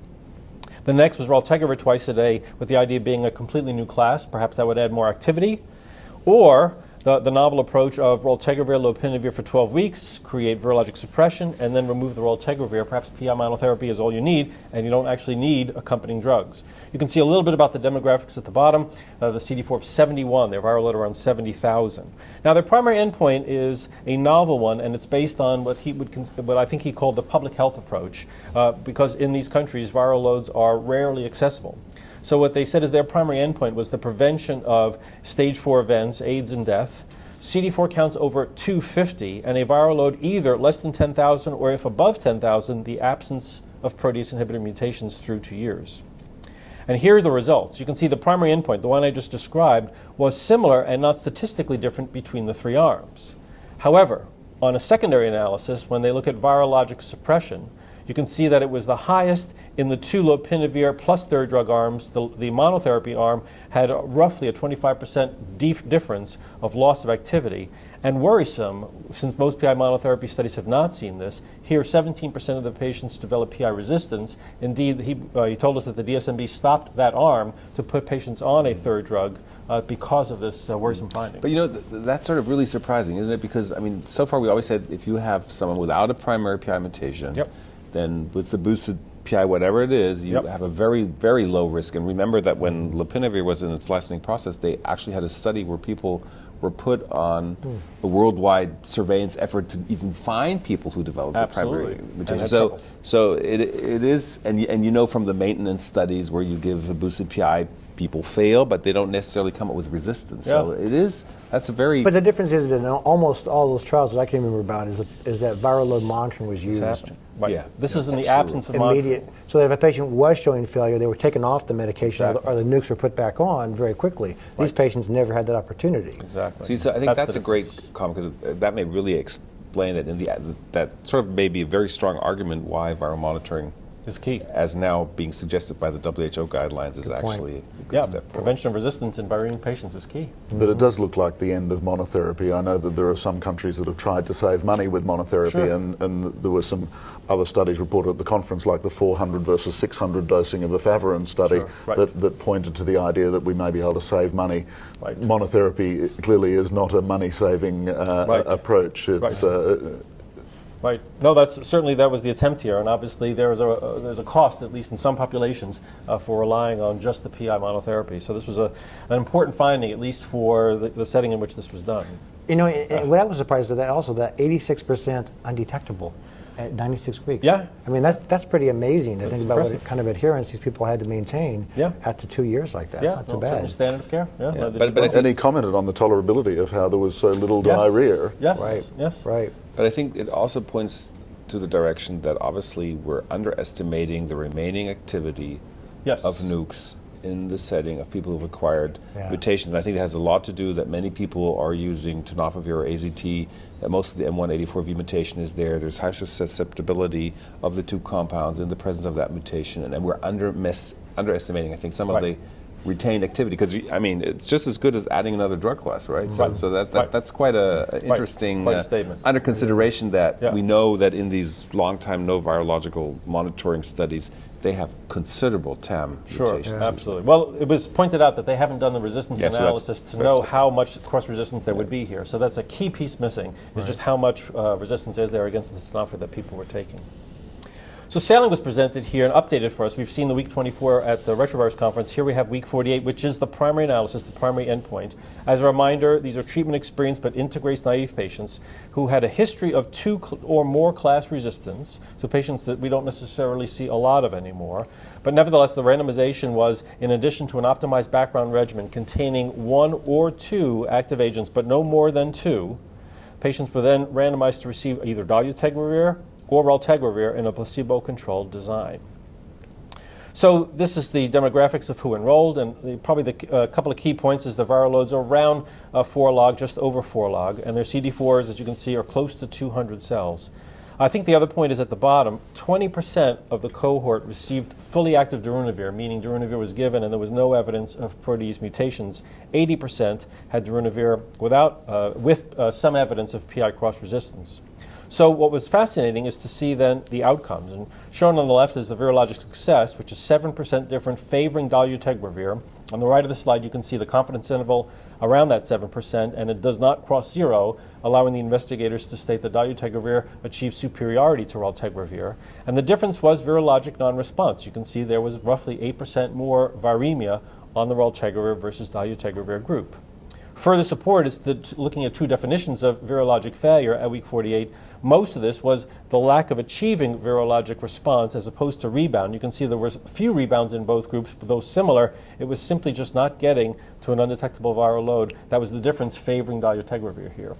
Speaker 2: The next was raltegravir twice a day, with the idea being a completely new class. Perhaps that would add more activity. Or the novel approach of raltegravir, lopinavir for 12 weeks, create virologic suppression, and then remove the raltegravir. Perhaps PI monotherapy is all you need, and you don't actually need accompanying drugs. You can see a little bit about the demographics at the bottom. The CD4 of 71, their viral load around 70,000. Now, their primary endpoint is a novel one, and it's based on what I think he called the public health approach, because in these countries, viral loads are rarely accessible. So what they said is their primary endpoint was the prevention of stage 4 events, AIDS and death, CD4 counts over 250, and a viral load either less than 10,000 or, if above 10,000, the absence of protease inhibitor mutations through 2 years. And here are the results. You can see the primary endpoint, the one I just described, was similar and not statistically different between the 3 arms. However, on a secondary analysis, when they look at virologic suppression, you can see that it was the highest in the 2 lopinavir plus third drug arms. The monotherapy arm had roughly a 25% difference of loss of activity. And worrisome, since most PI monotherapy studies have not seen this, here 17% of the patients developed PI resistance. Indeed, he told us that the DSMB stopped that arm to put patients on a third drug because of this worrisome finding.
Speaker 5: But you know, that's sort of really surprising, isn't it? Because, I mean, so far we always said if you have someone without a primary PI mutation, then with the boosted PI, whatever it is, you have a very, very low risk. And remember that when lopinavir was in its licensing process, they actually had a study where people were put on a worldwide surveillance effort to even find people who developed a primary mutation. So it is, and you know from the maintenance studies where you give a boosted PI, people fail, but they don't necessarily come up with resistance. So it is, that's a very...
Speaker 3: But the difference is in almost all those trials that I can remember about is that viral load monitoring was used.
Speaker 2: Right. Yeah. This is in the absence of
Speaker 3: immediate. So that if a patient was showing failure, they were taken off the medication or the nukes were put back on very quickly. These patients never had that opportunity.
Speaker 2: Exactly.
Speaker 5: See, so I think that's a great comment, because that may really explain it. That sort of may be a very strong argument why viral monitoring
Speaker 2: is key,
Speaker 5: as now being suggested by the WHO guidelines, is actually a good step forward.
Speaker 2: Prevention of resistance in viremic patients is key.
Speaker 4: But it does look like the end of monotherapy. I know that there are some countries that have tried to save money with monotherapy, and there were some other studies reported at the conference, like the 400 versus 600 dosing of efavirenz study, that pointed to the idea that we may be able to save money. Monotherapy clearly is not a money-saving approach. It's
Speaker 2: Right. No, that was the attempt here, and obviously there's a cost, at least in some populations, for relying on just the PI monotherapy. So this was an important finding, at least for the setting in which this was done.
Speaker 3: You know, what I was surprised at that also, that 86% undetectable at 96 weeks.
Speaker 2: Yeah.
Speaker 3: I mean, that's pretty amazing to think about what kind of adherence these people had to maintain after 2 years like that.
Speaker 2: Yeah,
Speaker 3: it's not too bad.
Speaker 2: Standard of care. Yeah.
Speaker 4: But he commented on the tolerability of how there was so little diarrhea.
Speaker 2: Yes.
Speaker 3: Right.
Speaker 2: Yes.
Speaker 3: Right.
Speaker 5: But I think it also points to the direction that obviously we're underestimating the remaining activity of nukes in the setting of people who've acquired mutations. And I think it has a lot to do that many people are using tenofovir or AZT most of the M184V mutation is there. There's high susceptibility of the two compounds in the presence of that mutation, and we're underestimating, I think, some of the retained activity, because I mean it's just as good as adding another drug class, right? So that's quite a interesting
Speaker 2: statement.
Speaker 5: under consideration that we know that in these long-time no virological monitoring studies they have considerable TAM mutations.
Speaker 2: Sure, absolutely. Well, it was pointed out that they haven't done the resistance analysis to know how much cross-resistance there would be here. So that's a key piece missing, is just how much resistance is there against the tenofovir that people were taking. So sailing was presented here and updated for us. We've seen the week 24 at the Retrovirus Conference. Here we have week 48, which is the primary analysis, the primary endpoint. As a reminder, these are treatment-experienced but integrase-naive patients who had a history of 2 or more class resistance, so patients that we don't necessarily see a lot of anymore. But nevertheless, the randomization was, in addition to an optimized background regimen containing 1 or 2 active agents, but no more than 2, patients were then randomized to receive either dolutegravir or raltegravir in a placebo-controlled design. So this is the demographics of who enrolled, and probably the couple of key points is the viral loads are around 4 log, just over 4 log, and their CD4s, as you can see, are close to 200 cells. I think the other point is at the bottom, 20% of the cohort received fully active darunavir, meaning darunavir was given and there was no evidence of protease mutations. 80% had darunavir with some evidence of PI cross-resistance. So what was fascinating is to see then the outcomes. And shown on the left is the virologic success, which is 7% different favoring dolutegravir. On the right of the slide, you can see the confidence interval around that 7%, and it does not cross 0, allowing the investigators to state that dolutegravir achieved superiority to raltegravir. And the difference was virologic non-response. You can see there was roughly 8% more viremia on the raltegravir versus dolutegravir group. Further support is looking at 2 definitions of virologic failure at week 48. Most of this was the lack of achieving virologic response as opposed to rebound. You can see there was a few rebounds in both groups, but though similar, it was simply just not getting to an undetectable viral load. That was the difference favoring dolutegravir here.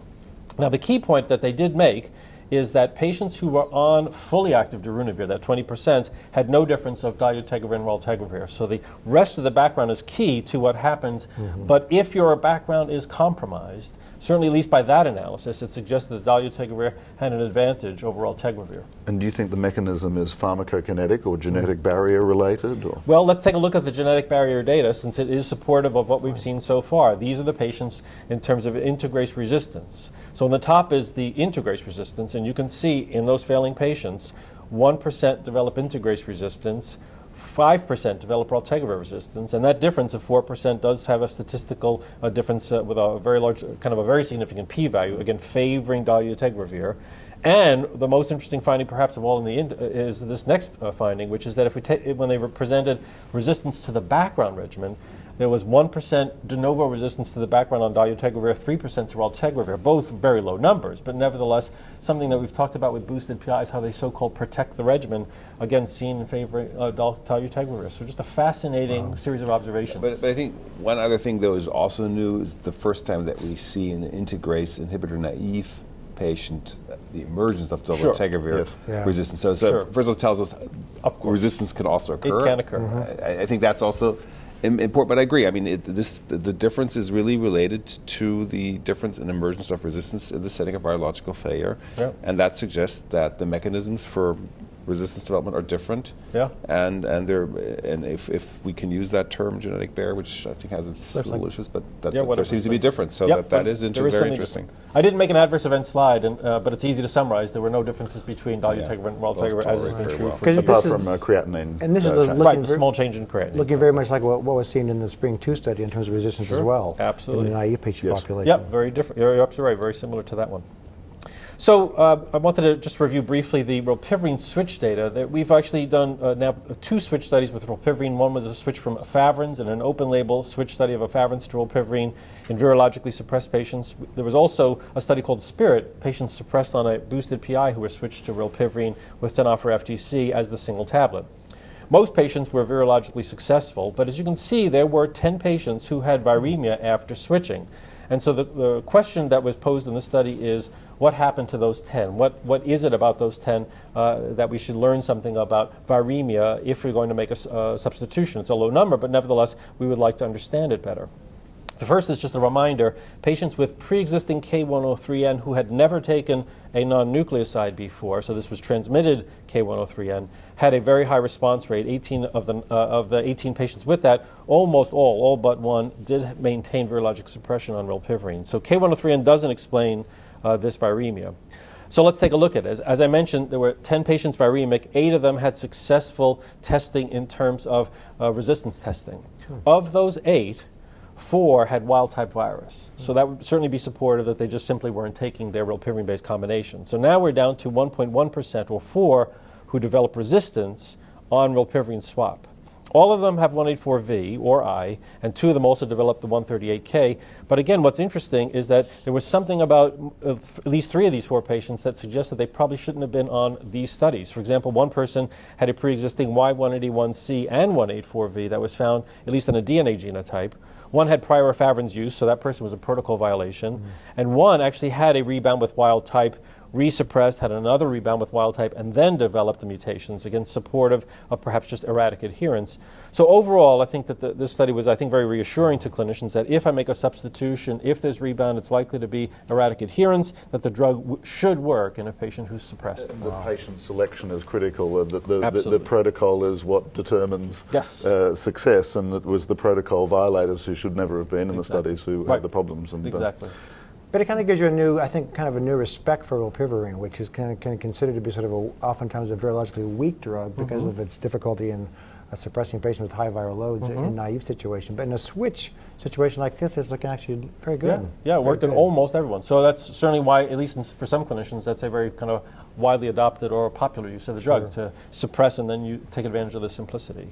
Speaker 2: Now, the key point that they did make is that patients who were on fully active darunavir, that 20%, had no difference of dolutegravir and raltegravir. So the rest of the background is key to what happens. But if your background is compromised, certainly at least by that analysis, it suggests that dolutegravir had an advantage over raltegravir.
Speaker 4: And do you think the mechanism is pharmacokinetic or genetic barrier related? Or?
Speaker 2: Well, let's take a look at the genetic barrier data, since it is supportive of what we've seen so far. These are the patients in terms of integrase resistance. So on the top is the integrase resistance, and you can see in those failing patients, 1% develop integrase resistance, 5% develop raltegravir resistance, and that difference of 4% does have a statistical difference with a very large, kind of a very significant p-value, again favoring dolutegravir. And the most interesting finding, perhaps of all, is this next finding, which is that if we when they presented resistance to the background regimen, there was 1% de novo resistance to the background on dolutegravir, 3% to raltegravir, both very low numbers, but nevertheless, something that we've talked about with boosted PIs, how they so-called protect the regimen, again, seen in favor of dolutegravir. So just a fascinating series of observations.
Speaker 5: But I think one other thing that was also new is the first time that we see an integrase inhibitor-naive patient the emergence of dolutegravir resistance. So first of all, it tells us resistance can also occur.
Speaker 2: It can occur.
Speaker 5: I think that's also important, but I agree. I mean, the difference is really related to the difference in emergence of resistance in the setting of virological failure, and that suggests that the mechanisms for resistance development are different. And if we can use that term genetic barrier, which I think has its little issues, but there seems to be a difference. So that is very interesting.
Speaker 2: I didn't make an adverse event slide, but it's easy to summarize. There were no differences between dolutegravir and raltegravir, as has been true for
Speaker 4: apart from creatinine.
Speaker 3: And this is
Speaker 2: small change in creatinine.
Speaker 3: Looking very much like what was seen in the Spring 2 study in terms of resistance as well.
Speaker 2: Absolutely.
Speaker 3: In the naive patient population.
Speaker 2: Yep, very different. You're absolutely right. Very similar to that one. So I wanted to just review briefly the rilpivirine switch data. That we've actually done now 2 switch studies with rilpivirine. One was a switch from efavirenz and an open-label switch study of efavirenz to rilpivirine in virologically suppressed patients. There was also a study called SPIRIT, patients suppressed on a boosted PI who were switched to rilpivirine with tenofovir FTC as the single tablet. Most patients were virologically successful, but as you can see, there were 10 patients who had viremia after switching. And so the question that was posed in this study is, what happened to those 10? What is it about those 10 that we should learn something about viremia if we're going to make a substitution? It's a low number, but nevertheless, we would like to understand it better. The first is just a reminder, patients with pre-existing K103N who had never taken a non-nucleoside before, so this was transmitted K103N, had a very high response rate. 18 of the 18 patients with that, almost all but one, did maintain virologic suppression on rilpivirine. So K103N doesn't explain this viremia. So let's take a look at it. As I mentioned, there were 10 patients viremic. 8 of them had successful testing in terms of resistance testing. Of those 8, 4 had wild-type virus. So that would certainly be supportive that they just simply weren't taking their rilpivirine-based combination. So now we're down to 1.1%, or 4, who develop resistance on rilpivirine swap. All of them have 184V or I, and 2 of them also developed the 138K. But again, what's interesting is that there was something about at least 3 of these 4 patients that suggested they probably shouldn't have been on these studies. For example, one person had a pre-existing Y181C and 184V that was found at least in a DNA genotype. One had prior efavirenz use, so that person was a protocol violation. And one actually had a rebound with wild type, resuppressed, had another rebound with wild type, and then developed the mutations, again, supportive of perhaps just erratic adherence. So overall, I think that this study was, I think, very reassuring to clinicians that if I make a substitution, if there's rebound, it's likely to be erratic adherence, that the drug should work in a patient who's suppressed.
Speaker 4: The patient selection is critical. The protocol is what determines success, and it was the protocol violators who should never have been in the studies who had the problems. And,
Speaker 2: exactly.
Speaker 3: But it kind of gives you a new, I think, kind of a new respect for rilpivirine, which is kind of considered to be sort of oftentimes a virologically weak drug because of its difficulty in suppressing patients with high viral loads in a naive situation. But in a switch situation like this, it's looking actually very good.
Speaker 2: Yeah, it worked in almost everyone. So that's certainly why, at least for some clinicians, that's a very kind of widely adopted or popular use of the drug to suppress, and then you take advantage of the simplicity.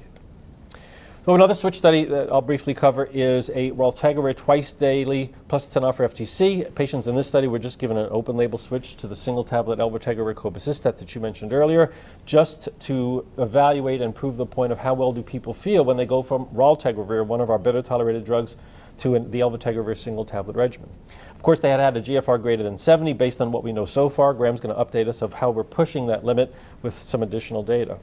Speaker 2: So another switch study that I'll briefly cover is a raltegravir twice daily plus tenofovir FTC. Patients in this study were just given an open label switch to the single tablet elritergovir cobicistat that you mentioned earlier, just to evaluate and prove the point of how well do people feel when they go from raltegravir, one of our better tolerated drugs, to the elritergovir single tablet regimen. Of course, they had a GFR greater than 70 based on what we know so far. Graham's going to update us of how we're pushing that limit with some additional data.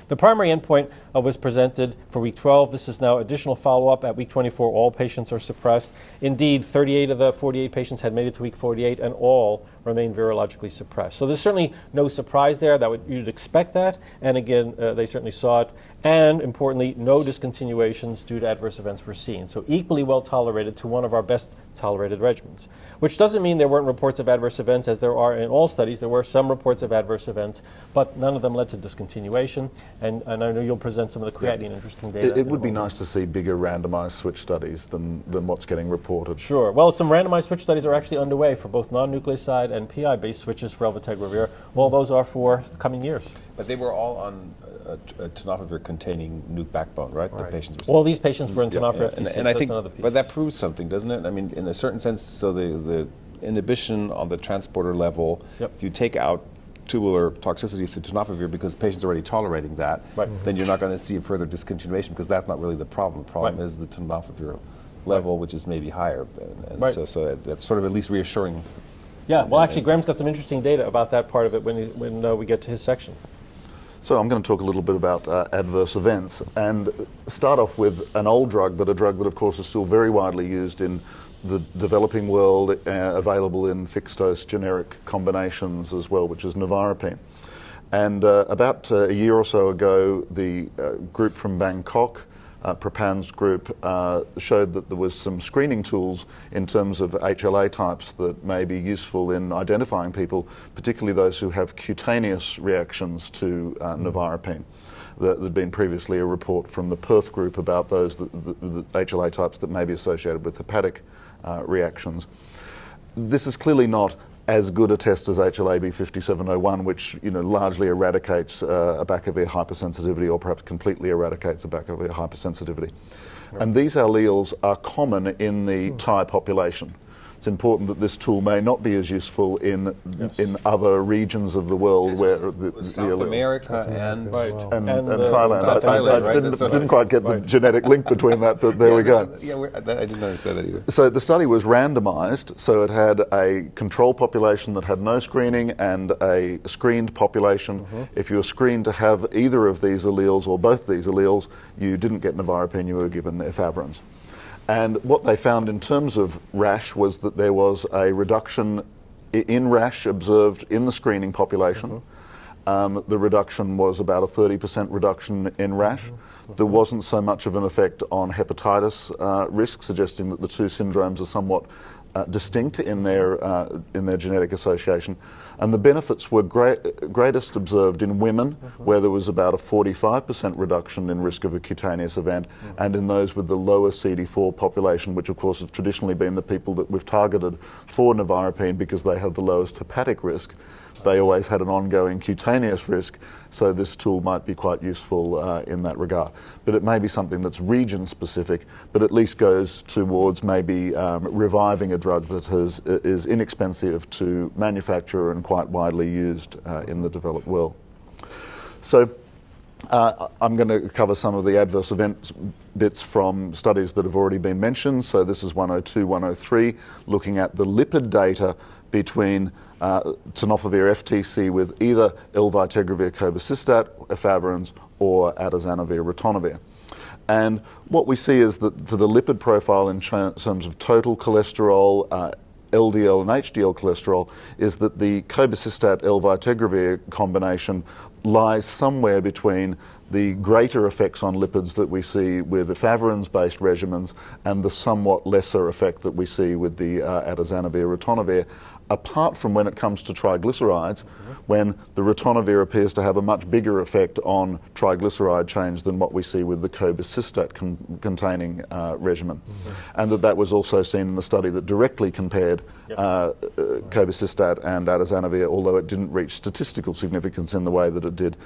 Speaker 2: The primary endpoint was presented for week 12. This is now additional follow-up. At week 24, all patients are suppressed. Indeed, 38 of the 48 patients had made it to week 48, and all remain virologically suppressed. So there's certainly no surprise there. You'd expect that. And again, they certainly saw it. And importantly, no discontinuations due to adverse events were seen. So equally well tolerated to one of our best tolerated regimens, which doesn't mean there weren't reports of adverse events, as there are in all studies. There were some reports of adverse events, but none of them led to discontinuation. And I know you'll present some of the creatinine interesting data.
Speaker 4: It would be nice to see bigger randomized switch studies than what's getting reported.
Speaker 2: Sure. Well, some randomized switch studies are actually underway for both non-nucleoside and PI-based switches for elritergovir. All those are for the coming years.
Speaker 5: But they were all on tenofovir-containing nuke backbone, right? The patients.
Speaker 2: All these patients were in tenofovir FTC,
Speaker 5: and I think,
Speaker 2: another piece.
Speaker 5: but that proves something, doesn't it? I mean, in a certain sense, so the inhibition on the transporter level, if you take out tubular toxicity through tenofovir because the patient's already tolerating that, then you're not going to see a further discontinuation because that's not really the problem. The problem is the tenofovir level, which is maybe higher. And so that's sort of at least reassuring.
Speaker 2: Yeah, well, actually, Graham's got some interesting data about that part of it when we get to his section.
Speaker 4: So I'm going to talk a little bit about adverse events and start off with an old drug, but a drug that, of course, is still very widely used in the developing world, available in fixed-dose generic combinations as well, which is nevirapine. And about a year or so ago, the group from Bangkok, Prapan's group, showed that there was some screening tools in terms of HLA types that may be useful in identifying people, particularly those who have cutaneous reactions to nevirapine. There'd been previously a report from the Perth group about those the HLA types that may be associated with hepatic reactions. This is clearly not as good a test as HLA-B5701, which largely eradicates abacavir hypersensitivity, or perhaps completely eradicates abacavir hypersensitivity. And these alleles are common in the Thai population. It's important that this tool may not be as useful in other regions of the world where
Speaker 5: South America and
Speaker 4: Thailand. I didn't quite get the genetic link between that, but there we go.
Speaker 5: I didn't understand that either.
Speaker 4: So the study was randomized, so it had a control population that had no screening and a screened population. If you were screened to have either of these alleles or both these alleles, you didn't get nevirapine, you were given efavirenz. And what they found in terms of rash was that there was a reduction in rash observed in the screening population. The reduction was about a 30% reduction in rash. There wasn't so much of an effect on hepatitis risk, suggesting that the two syndromes are somewhat distinct in their genetic association. And the benefits were greatest observed in women, where there was about a 45% reduction in risk of a cutaneous event, and in those with the lower CD4 population, which of course have traditionally been the people that we've targeted for nevirapine because they have the lowest hepatic risk. They always had an ongoing cutaneous risk, so this tool might be quite useful in that regard. But it may be something that's region-specific, but at least goes towards maybe reviving a drug that is inexpensive to manufacture and quite widely used in the developed world. So I'm going to cover some of the adverse event bits from studies that have already been mentioned. So this is 102, 103, looking at the lipid data between tenofovir FTC with either elvitegravir cobicistat, efavirenz, or atazanavir ritonavir. And what we see is that for the lipid profile in terms of total cholesterol, LDL and HDL cholesterol, is that the cobicistat elvitegravir combination lies somewhere between the greater effects on lipids that we see with efavirenz-based regimens and the somewhat lesser effect that we see with the atazanavir ritonavir, apart from when it comes to triglycerides, when the ritonavir appears to have a much bigger effect on triglyceride change than what we see with the cobicistat containing regimen. And that was also seen in the study that directly compared cobicistat and atazanavir, although it didn't reach statistical significance in the way that it did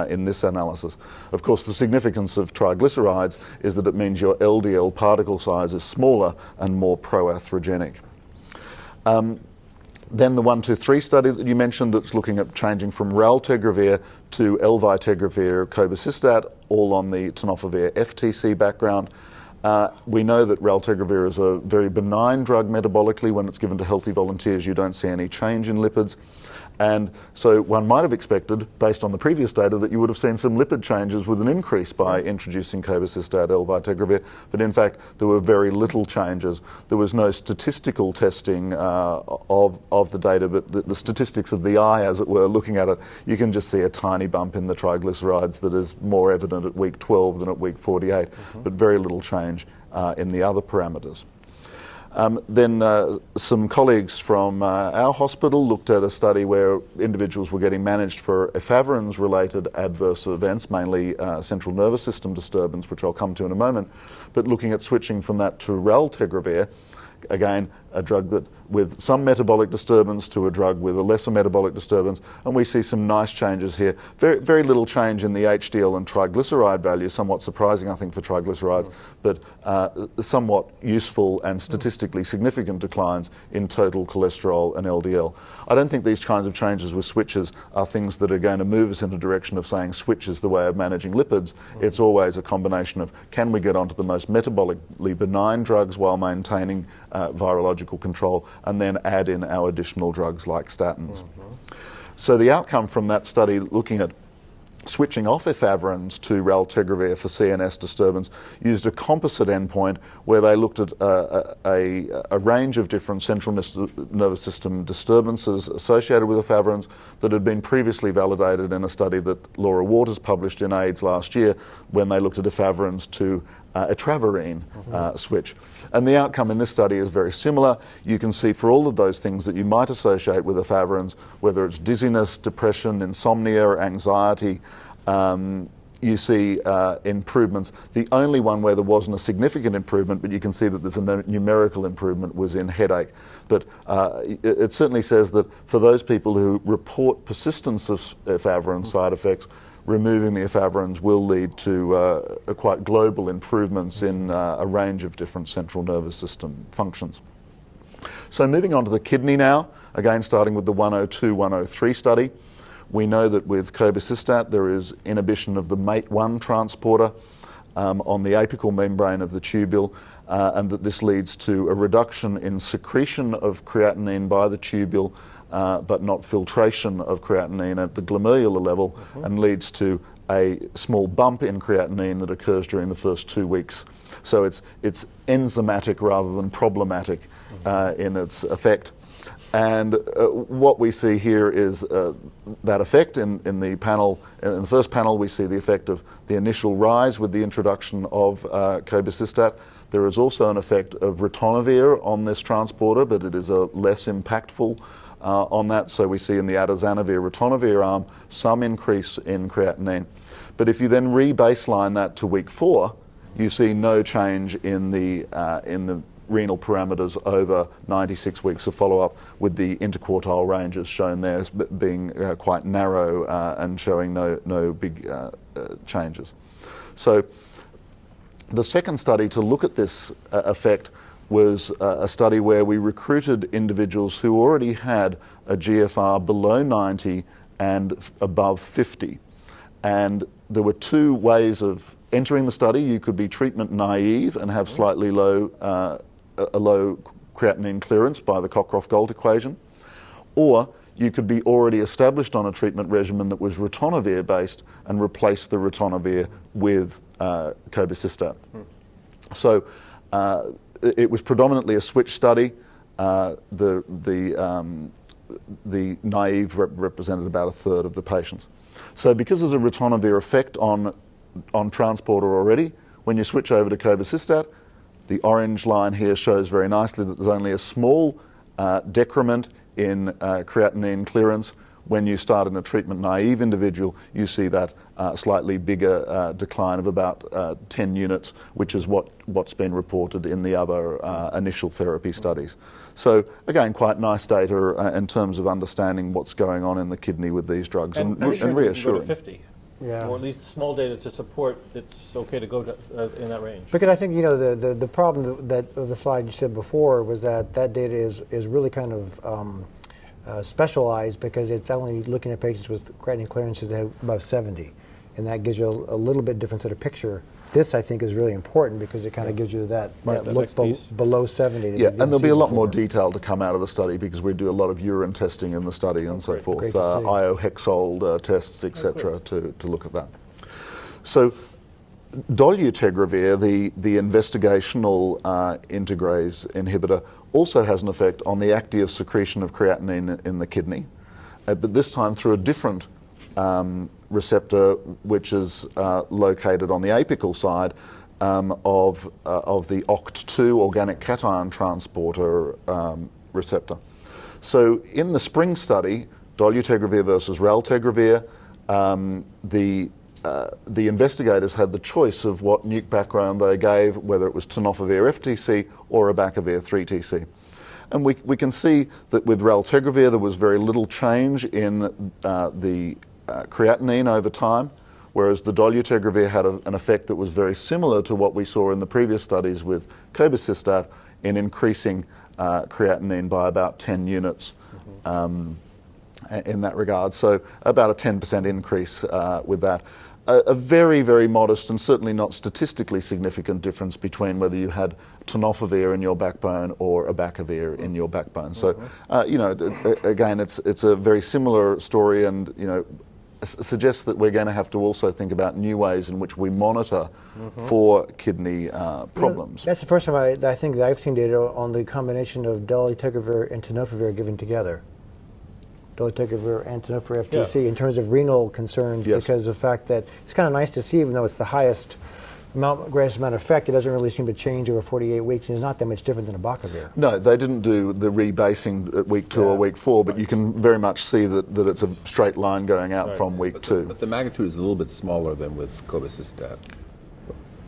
Speaker 4: in this analysis. Of course, the significance of triglycerides is that it means your LDL particle size is smaller and more proatherogenic. Then the 123 study that you mentioned that's looking at changing from raltegravir to elvitegravir cobicistat, all on the tenofovir FTC background. We know that raltegravir is a very benign drug metabolically. When it's given to healthy volunteers, you don't see any change in lipids. And so one might have expected, based on the previous data, that you would have seen some lipid changes with an increase by introducing cobicistat elvitegravir, but in fact there were very little changes. There was no statistical testing of the data, but the statistics of the eye, as it were, looking at it, you can just see a tiny bump in the triglycerides that is more evident at week 12 than at week 48, but very little change in the other parameters. Then some colleagues from our hospital looked at a study where individuals were getting managed for efavirenz-related adverse events, mainly central nervous system disturbance, which I'll come to in a moment, but looking at switching from that to raltegravir, again, a drug that with some metabolic disturbance to a drug with a lesser metabolic disturbance, and we see some nice changes here. Very, very little change in the HDL and triglyceride values, somewhat surprising, I think, for triglycerides, but somewhat useful and statistically significant declines in total cholesterol and LDL. I don't think these kinds of changes with switches are things that are going to move us in the direction of saying switch is the way of managing lipids. It's always a combination of can we get onto the most metabolically benign drugs while maintaining virological control, and then add in our additional drugs like statins. So the outcome from that study looking at switching off efavirenz to raltegravir for CNS disturbance used a composite endpoint where they looked at a range of different central nervous system disturbances associated with efavirenz that had been previously validated in a study that Laura Waters published in AIDS last year when they looked at efavirenz to etravirine switch. And the outcome in this study is very similar. You can see for all of those things that you might associate with efavirenz, whether it's dizziness, depression, insomnia, anxiety, you see improvements. The only one where there wasn't a significant improvement, but you can see that there's a numerical improvement, was in headache. But it certainly says that for those people who report persistence of efavirenz side effects, removing the efavirenz will lead to quite global improvements in a range of different central nervous system functions. So moving on to the kidney now, again starting with the 102-103 study. We know that with cobicistat there is inhibition of the MATE1 transporter on the apical membrane of the tubule, and that this leads to a reduction in secretion of creatinine by the tubule, but not filtration of creatinine at the glomerular level, and leads to a small bump in creatinine that occurs during the first 2 weeks. So it's enzymatic rather than problematic in its effect. And what we see here is that effect in the panel. In the first panel, we see the effect of the initial rise with the introduction of cobicistat. There is also an effect of ritonavir on this transporter, but it is a less impactful on that. So we see in the atazanavir-ritonavir arm some increase in creatinine. But if you then re-baseline that to week 4, you see no change in the renal parameters over 96 weeks of follow-up, with the interquartile ranges shown there as being quite narrow and showing no big changes. So the second study to look at this effect was a study where we recruited individuals who already had a GFR below 90 and above 50. And there were 2 ways of entering the study. You could be treatment naive and have slightly low creatinine clearance by the Cockcroft-Gault equation, or you could be already established on a treatment regimen that was ritonavir based and replace the ritonavir with cobicistat. So it was predominantly a switch study. The naive represented about a third of the patients. So because there's a ritonavir effect on transporter already, when you switch over to cobicistat, the orange line here shows very nicely that there's only a small decrement in creatinine clearance. When you start in a treatment-naive individual, you see that slightly bigger decline of about 10 units, which is what's been reported in the other initial therapy studies. So again, quite nice data in terms of understanding what's going on in the kidney with these drugs, and reassuring.
Speaker 2: Go to 50.
Speaker 3: Yeah.
Speaker 2: Or at least small data to support it's okay to go to, in that range.
Speaker 3: Because I think, you know, the problem that of the slide you said before was that data is really kind of specialized, because it's only looking at patients with creatinine clearances that have above 70, and that gives you a little bit different sort of picture. This, I think, is really important because it kind of gives you that look below 70.
Speaker 4: Yeah, and there'll be a lot more detail to come out of the study, because we do a lot of urine testing in the study and so forth, iohexol tests, etc., to look at that. So dolutegravir, the investigational integrase inhibitor, also has an effect on the active secretion of creatinine in the kidney, but this time through a different receptor, which is located on the apical side of the OCT2 organic cation transporter receptor. So in the spring study, dolutegravir versus raltegravir, the investigators had the choice of what nuke background they gave, whether it was tenofovir FTC or abacavir 3TC. And we can see that with raltegravir there was very little change in the creatinine over time, whereas the dolutegravir had an effect that was very similar to what we saw in the previous studies with cobicistat in increasing creatinine by about 10 units in that regard. So about a 10% increase with that. A very, very modest and certainly not statistically significant difference between whether you had tenofovir in your backbone or abacavir in your backbone. So, you know, again, it's a very similar story, and, you know, suggests that we're going to have to also think about new ways in which we monitor for kidney problems.
Speaker 3: You know, that's the first time I think that I've seen data on the combination of dolutegravir and tenofovir given together. Dolutegravir and tenofovir FTC in terms of renal concerns, because of the fact that it's kind of nice to see, even though it's the greatest amount of effect, it doesn't really seem to change over 48 weeks, and it's not that much different than abacavir.
Speaker 4: No, they didn't do the rebasing at week 2 or week 4, but you can very much see that it's a straight line going out from week 2.
Speaker 5: But the magnitude is a little bit smaller than with cobicistat.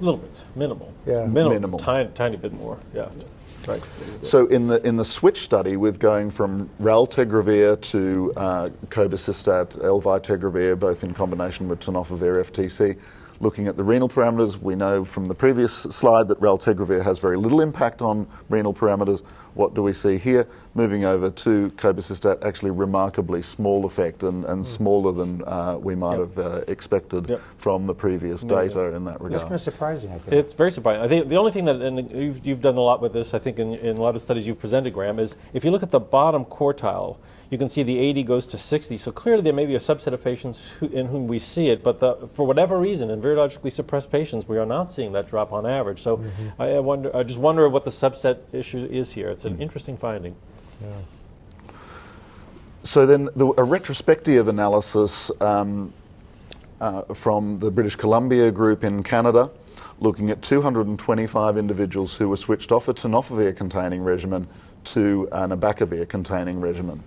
Speaker 2: A little bit, minimal.
Speaker 3: Yeah,
Speaker 2: minimal. Tiny bit more. Yeah.
Speaker 4: Right. So in the switch study, with going from raltegravir to cobicistat, elvitegravir, both in combination with tenofovir FTC, looking at the renal parameters, we know from the previous slide that raltegravir has very little impact on renal parameters. What do we see here? Moving over to cobicistat, actually remarkably small effect, and smaller than we might have expected from the previous data in that regard.
Speaker 3: It's kind of surprising, I think.
Speaker 2: It's very surprising. I think the only thing that, and you've done a lot with this, I think in a lot of studies you've presented, Graham, is if you look at the bottom quartile, you can see the 80 goes to 60. So clearly there may be a subset of patients in whom we see it, but for whatever reason, in virologically suppressed patients, we are not seeing that drop on average. So I just wonder what the subset issue is here. It's an interesting finding.
Speaker 3: Yeah.
Speaker 4: So then a retrospective analysis from the British Columbia group in Canada, looking at 225 individuals who were switched off a tenofovir-containing regimen to an abacavir-containing regimen.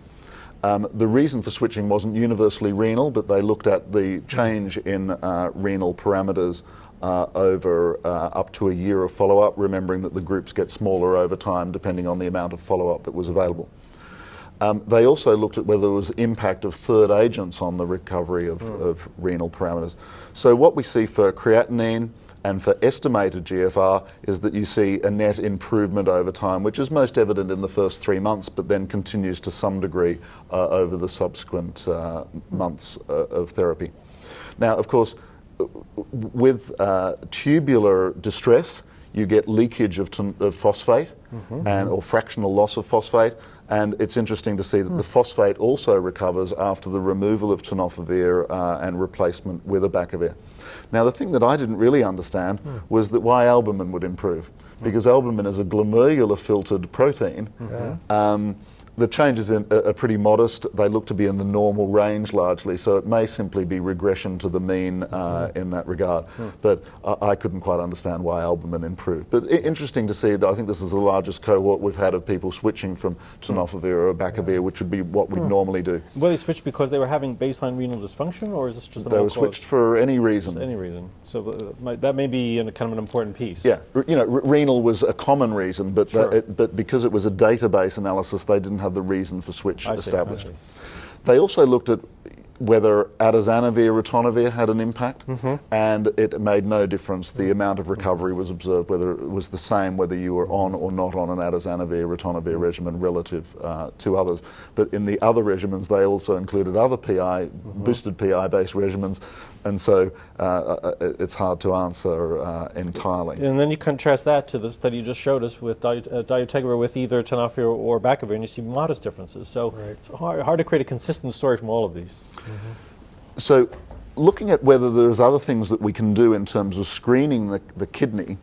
Speaker 4: The reason for switching wasn't universally renal, but they looked at the change in renal parameters over up to a year of follow-up, remembering that the groups get smaller over time depending on the amount of follow-up that was available. They also looked at whether there was impact of third agents on the recovery of renal parameters. So what we see for creatinine and for estimated GFR is that you see a net improvement over time, which is most evident in the first 3 months, but then continues to some degree over the subsequent months of therapy. Now, of course, with tubular distress, you get leakage of phosphate or fractional loss of phosphate. And it's interesting to see that the phosphate also recovers after the removal of tenofovir and replacement with abacavir. Now, the thing that I didn't really understand was that why albumin would improve. Because albumin is a glomerular filtered protein. The changes are pretty modest. They look to be in the normal range largely, so it may simply be regression to the mean in that regard. But I couldn't quite understand why albumin improved. But interesting to see that I think this is the largest cohort we've had of people switching from tenofovir or abacavir, which would be what we'd normally do.
Speaker 2: Were they switched because they were having baseline renal dysfunction, or is this just an
Speaker 4: They were switched for any reason.
Speaker 2: Just any reason. So that may be kind of an important piece.
Speaker 4: Yeah, renal was a common reason, but but because it was a database analysis, they didn't have the reason for switch established. They also looked at whether atazanavir, ritonavir had an impact, and it made no difference. The amount of recovery was observed, whether it was the same whether you were on or not on an atazanavir, ritonavir regimen relative to others. But in the other regimens, they also included other PI, boosted PI-based regimens, and so it's hard to answer entirely.
Speaker 2: And then you contrast that to the study you just showed us with dolutegravir with either tenofovir or abacavir, and you see modest differences. So it's hard to create a consistent story from all of these.
Speaker 4: So looking at whether there's other things that we can do in terms of screening the kidney,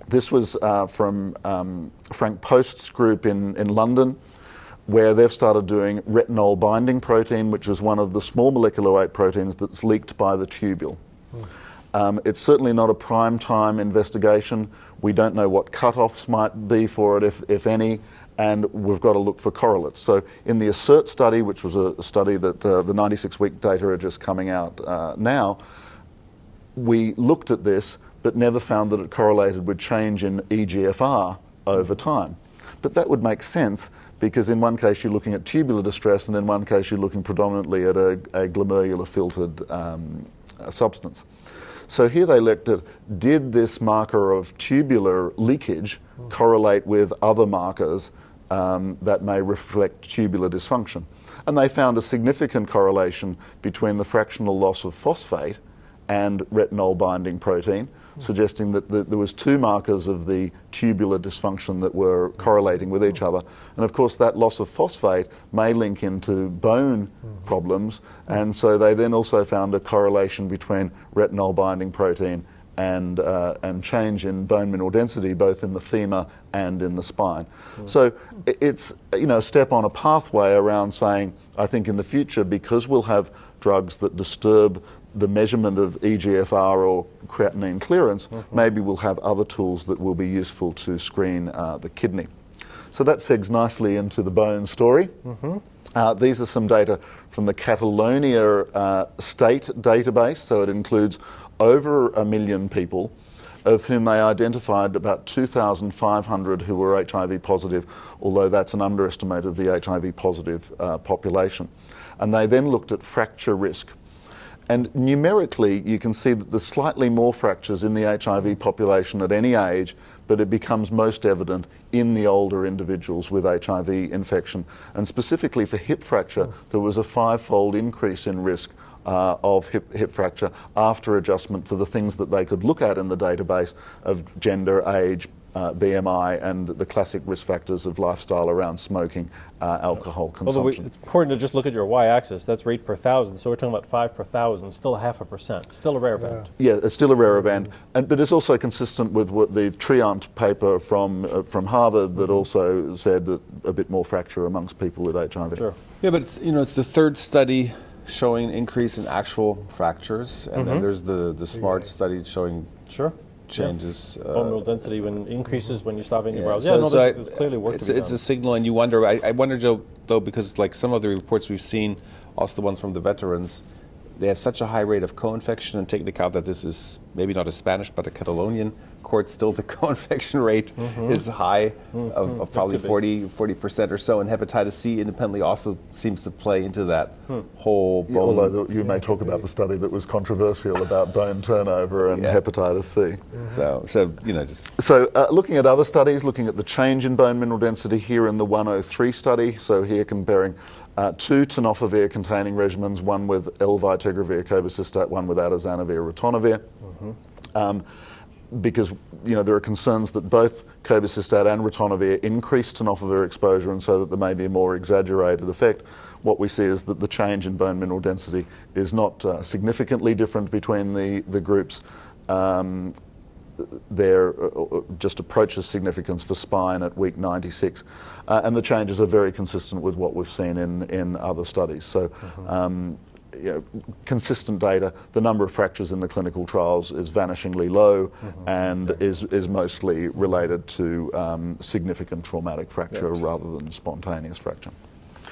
Speaker 4: this was from Frank Post's group in London, where they've started doing retinol binding protein, which is one of the small molecular weight proteins that's leaked by the tubule. It's certainly not a prime time investigation. We don't know what cutoffs might be for it, if any, and we've got to look for correlates. So in the ASSERT study, which was a study that the 96-week data are just coming out now, we looked at this but never found that it correlated with change in EGFR over time. But that would make sense, because in one case you're looking at tubular distress, and in one case you're looking predominantly at a glomerular filtered substance. So here they looked at, did this marker of tubular leakage correlate with other markers that may reflect tubular dysfunction? And they found a significant correlation between the fractional loss of phosphate and retinol binding protein, suggesting that there was two markers of the tubular dysfunction that were correlating with each other. And of course that loss of phosphate may link into bone problems, and so they then also found a correlation between retinol binding protein and change in bone mineral density, both in the femur and in the spine. So it's a step on a pathway around saying, I think in the future, because we'll have drugs that disturb the measurement of EGFR or creatinine clearance, maybe we'll have other tools that will be useful to screen the kidney. So that segs nicely into the bone story. These are some data from the Catalonia state database, so it includes over 1 million people, of whom they identified about 2,500 who were HIV positive, although that's an underestimate of the HIV positive population. And they then looked at fracture risk. And numerically, you can see that there's slightly more fractures in the HIV population at any age, but it becomes most evident in the older individuals with HIV infection. And specifically for hip fracture, there was a 5-fold increase in risk of hip fracture after adjustment for the things that they could look at in the database of gender, age, BMI, and the classic risk factors of lifestyle around smoking, alcohol consumption.
Speaker 2: It's important to just look at your y-axis. That's rate per thousand. So we're talking about 5 per thousand, still 0.5%, still a rare event.
Speaker 4: Yeah, it's still a rare event, but it's also consistent with what the Triant paper from Harvard that also said that a bit more fracture amongst people with HIV.
Speaker 2: Sure.
Speaker 5: Yeah, but it's the third study showing an increase in actual fractures, and then there's the SMART study showing changes.
Speaker 2: Bone mineral density increases when you stop antivirals. There's clearly work to be done.
Speaker 5: It's a signal, and you wonder. I wonder, Joe, though, because like some of the reports we've seen, also the ones from the veterans, they have such a high rate of co-infection, and take into account that this is maybe not a Spanish but a Catalonian court, still the co-infection rate is high, of probably 40% or so, and hepatitis C independently also seems to play into that whole bone.
Speaker 4: Although you may talk about the study that was controversial about bone turnover and hepatitis C.
Speaker 5: So
Speaker 4: looking at other studies, looking at the change in bone mineral density here in the 103 study, so here comparing two tenofovir-containing regimens, one with L-vitegravir cobicistat, one with atazanavir ritonavir. Because there are concerns that both cobicistat and ritonavir increase tenofovir exposure, and so that there may be a more exaggerated effect. What we see is that the change in bone mineral density is not significantly different between the groups. There just approaches significance for spine at week 96, and the changes are very consistent with what we've seen in other studies. So. Consistent data. The number of fractures in the clinical trials is vanishingly low, and is mostly related to significant traumatic fracture rather than spontaneous fracture.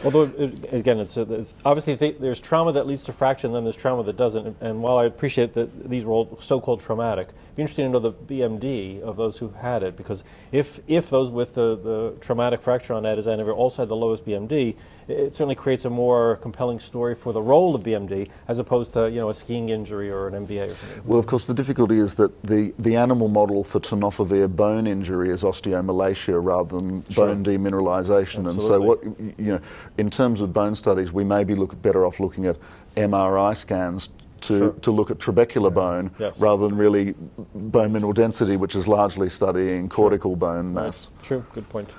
Speaker 2: Although, again, it's obviously there's trauma that leads to fracture, and then there's trauma that doesn't. And while I appreciate that these were all so-called traumatic, it'd be interesting to know the BMD of those who had it, because if those with the traumatic fracture on atazanavir also had the lowest BMD, it certainly creates a more compelling story for the role of BMD as opposed to a skiing injury or an MVA or something.
Speaker 4: Well, of course, the difficulty is that the animal model for tenofovir bone injury is osteomalacia rather than bone demineralization.
Speaker 2: Absolutely.
Speaker 4: And so what in terms of bone studies, we may be better off looking at MRI scans to look at trabecular bone rather than really bone mineral density, which is largely studying cortical bone mass.
Speaker 2: True, good point.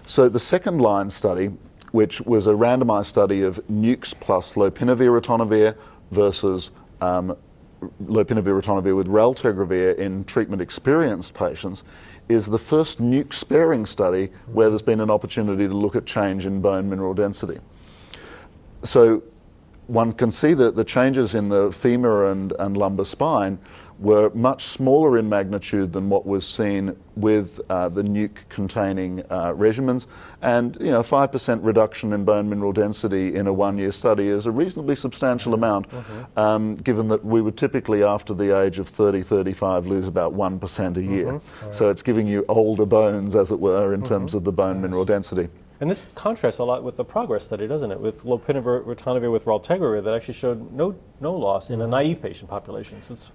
Speaker 4: So the second line study, which was a randomized study of NUCs plus lopinavir ritonavir versus lopinavir ritonavir with raltegravir in treatment-experienced patients, is the first NUC sparing study where there's been an opportunity to look at change in bone mineral density. So one can see that the changes in the femur and lumbar spine were much smaller in magnitude than what was seen with the NUC-containing regimens, and 5% reduction in bone mineral density in a one-year study is a reasonably substantial amount, given that we would typically, after the age of 30, 35, lose about 1% a year. So it's giving you older bones, as it were, in terms of the bone mineral density.
Speaker 2: And this contrasts a lot with the PROGRESS study, doesn't it? With lopinavir ritonavir with raltegravir that actually showed no loss in a naive patient population. So it's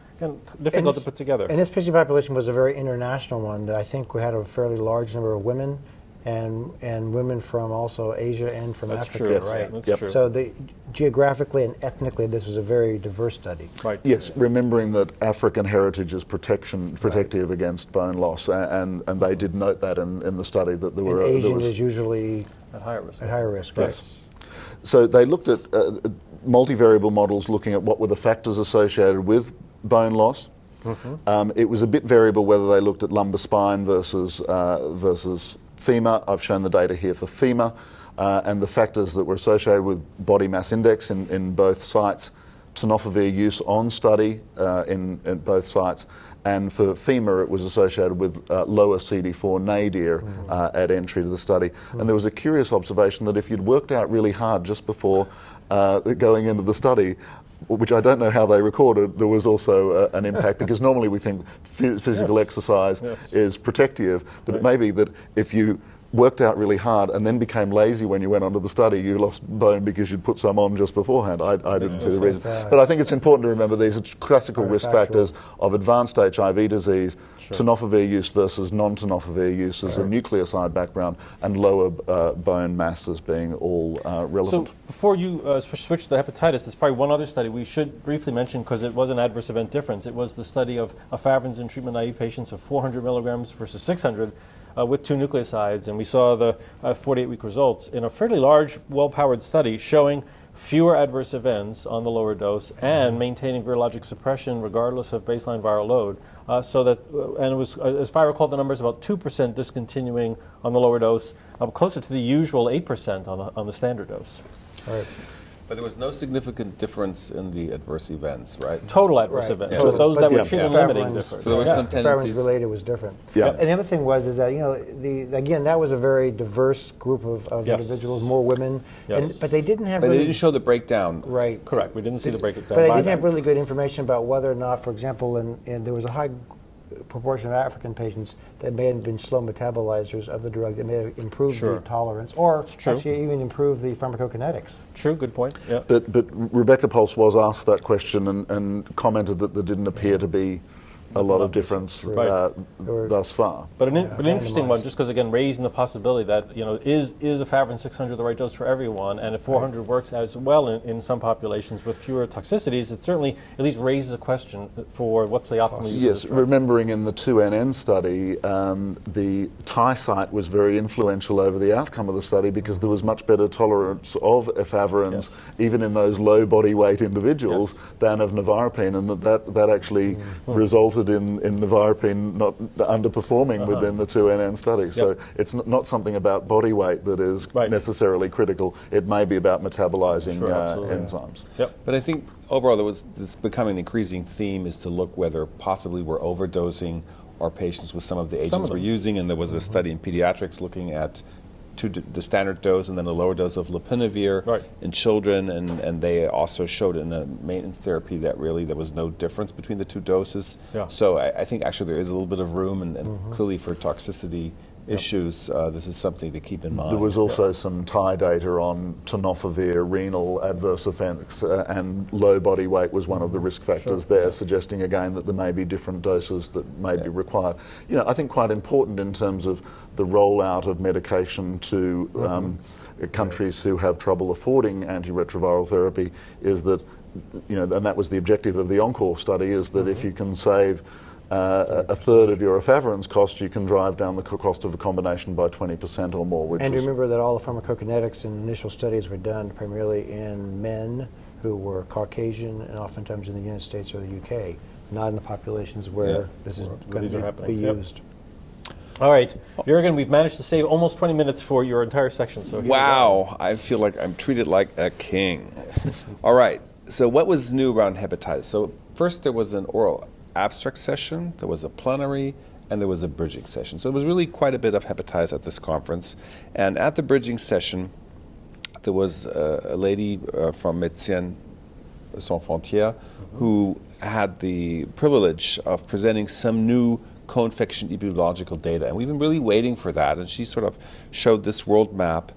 Speaker 2: difficult to put together.
Speaker 3: And this patient population was a very international one. I think we had a fairly large number of women and women from also Asia and from Africa.
Speaker 2: True, right? That's true.
Speaker 3: So geographically and ethnically, this was a very diverse study.
Speaker 2: Right.
Speaker 4: Yes, remembering that African heritage is protective against bone loss, and they did note that in the study that there were.
Speaker 3: And Asian is usually
Speaker 2: at higher risk.
Speaker 3: At higher risk,
Speaker 4: yes. So they looked at multivariable models, looking at what were the factors associated with bone loss. It was a bit variable whether they looked at lumbar spine versus femur. I've shown the data here for femur, and the factors that were associated with body mass index in both sites, tenofovir use on study in both sites, and for femur it was associated with lower CD4 nadir at entry to the study. And there was a curious observation that if you'd worked out really hard just before going into the study, which I don't know how they recorded, there was also an impact, because normally we think physical exercise is protective, but it may be that if you worked out really hard and then became lazy when you went onto the study, you lost bone because you'd put some on just beforehand. I didn't see the reason. But I think it's important to remember these are classical risk factors of advanced HIV disease, tenofovir use versus non-tenofovir use as a nucleoside background, and lower bone mass as being all relevant.
Speaker 2: So before you switch to the hepatitis, there's probably one other study we should briefly mention because it was an adverse event difference. It was the study of efavirenz in treatment-naive patients of 400 milligrams versus 600 with 2 nucleosides, and we saw the 48-week results in a fairly large, well-powered study showing fewer adverse events on the lower dose and maintaining virologic suppression regardless of baseline viral load. And it was, as I recall the numbers, about 2% discontinuing on the lower dose, closer to the usual 8% on the standard dose.
Speaker 3: All right.
Speaker 5: But there was no significant difference in the adverse events, right?
Speaker 2: Total adverse events. Yeah. So those that were treatment limiting different.
Speaker 5: So there were some tendencies.
Speaker 3: Related was different.
Speaker 4: Yeah.
Speaker 3: And the other thing is that, again, that was a very diverse group of individuals, more women.
Speaker 2: Yes.
Speaker 3: But they didn't have
Speaker 5: But
Speaker 3: really...
Speaker 5: they didn't show the breakdown.
Speaker 3: Right.
Speaker 2: Correct. We didn't see the breakdown.
Speaker 3: But they didn't have really good information about whether or not, for example, and there was a high proportion of African patients that may have been slow metabolizers of the drug that may have improved the tolerance or actually even improved the pharmacokinetics.
Speaker 2: True, good point. Yeah.
Speaker 4: But Rebecca Pulse was asked that question and commented that there didn't appear to be a lot of difference thus far.
Speaker 2: But an interesting one, just because again raising the possibility that is efavirenz 600 the right dose for everyone, and if 400 works as well in some populations with fewer toxicities, it certainly at least raises a question for what's the optimal use of this drug.
Speaker 4: Remembering in the 2NN study, the Thai site was very influential over the outcome of the study because there was much better tolerance of efavirenz even in those low body weight individuals than of nevirapine, and that actually resulted in nevirapine not underperforming within the 2NN study. So it's not something about body weight that is necessarily critical. It may be about metabolizing enzymes.
Speaker 5: But I think overall there was this becoming an increasing theme is to look whether possibly we're overdosing our patients with some of the agents we're using, and there was a study in pediatrics looking at the standard dose and then a lower dose of lopinavir in children, and they also showed in a maintenance therapy that really there was no difference between the two doses. So I think actually there is a little bit of room, and clearly for toxicity issues, this is something to keep in mind.
Speaker 4: There was also some Thai data on tenofovir renal adverse effects, and low body weight was one of the risk factors there, suggesting again that there may be different doses that may be required. I think quite important in terms of the rollout of medication to countries who have trouble affording antiretroviral therapy is that, and that was the objective of the ENCORE study, is that if you can save a third of your efavirenz cost, you can drive down the cost of a combination by 20% or more.
Speaker 3: And remember that all the pharmacokinetics and initial studies were done primarily in men who were Caucasian and oftentimes in the United States or the UK, not in the populations where this is going to be used.
Speaker 2: All right, Jürgen, we've managed to save almost 20 minutes for your entire section. So
Speaker 5: wow, I feel like I'm treated like a king. All right, so what was new around hepatitis? So first there was an oral abstract session, there was a plenary, and there was a bridging session. So it was really quite a bit of hepatitis at this conference. And at the bridging session, there was a lady from Médecins Sans Frontières who had the privilege of presenting some new co-infection epidemiological data. And we've been really waiting for that. And she sort of showed this world map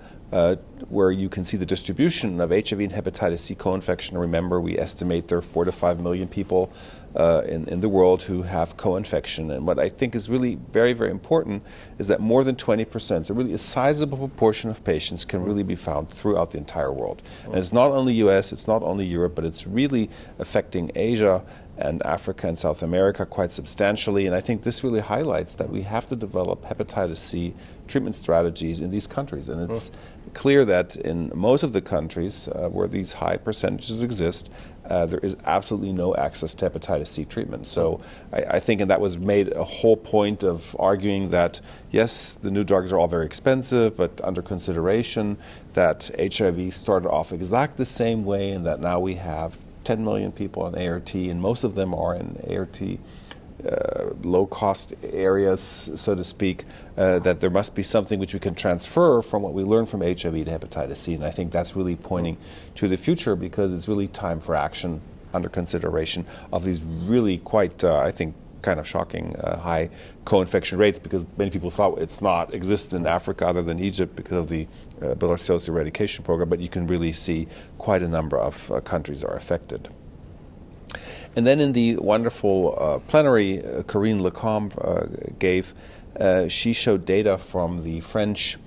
Speaker 5: where you can see the distribution of HIV and hepatitis C co-infection. Remember, we estimate there are 4 to 5 million people in the world who have co-infection. And what I think is really very, very important is that more than 20%, so really a sizable proportion of patients can really be found throughout the entire world. And it's not only US, it's not only Europe, but it's really affecting Asia and Africa and South America quite substantially. And I think this really highlights that we have to develop hepatitis C treatment strategies in these countries. And it's clear that in most of the countries where these high percentages exist, there is absolutely no access to hepatitis C treatment. So I think, and that was made a whole point of arguing that, yes, the new drugs are all very expensive, but under consideration that HIV started off exactly the same way, and that now we have 10 million people on ART, and most of them are in ART low-cost areas, so to speak, that there must be something which we can transfer from what we learned from HIV to hepatitis C. And I think that's really pointing to the future, because it's really time for action under consideration of these really quite, I think, kind of shocking high co-infection rates, because many people thought it's not exists in Africa other than Egypt because of the bilharziosis eradication program, but you can really see quite a number of countries are affected. And then in the wonderful plenary Corinne Lecombe gave, she showed data from the French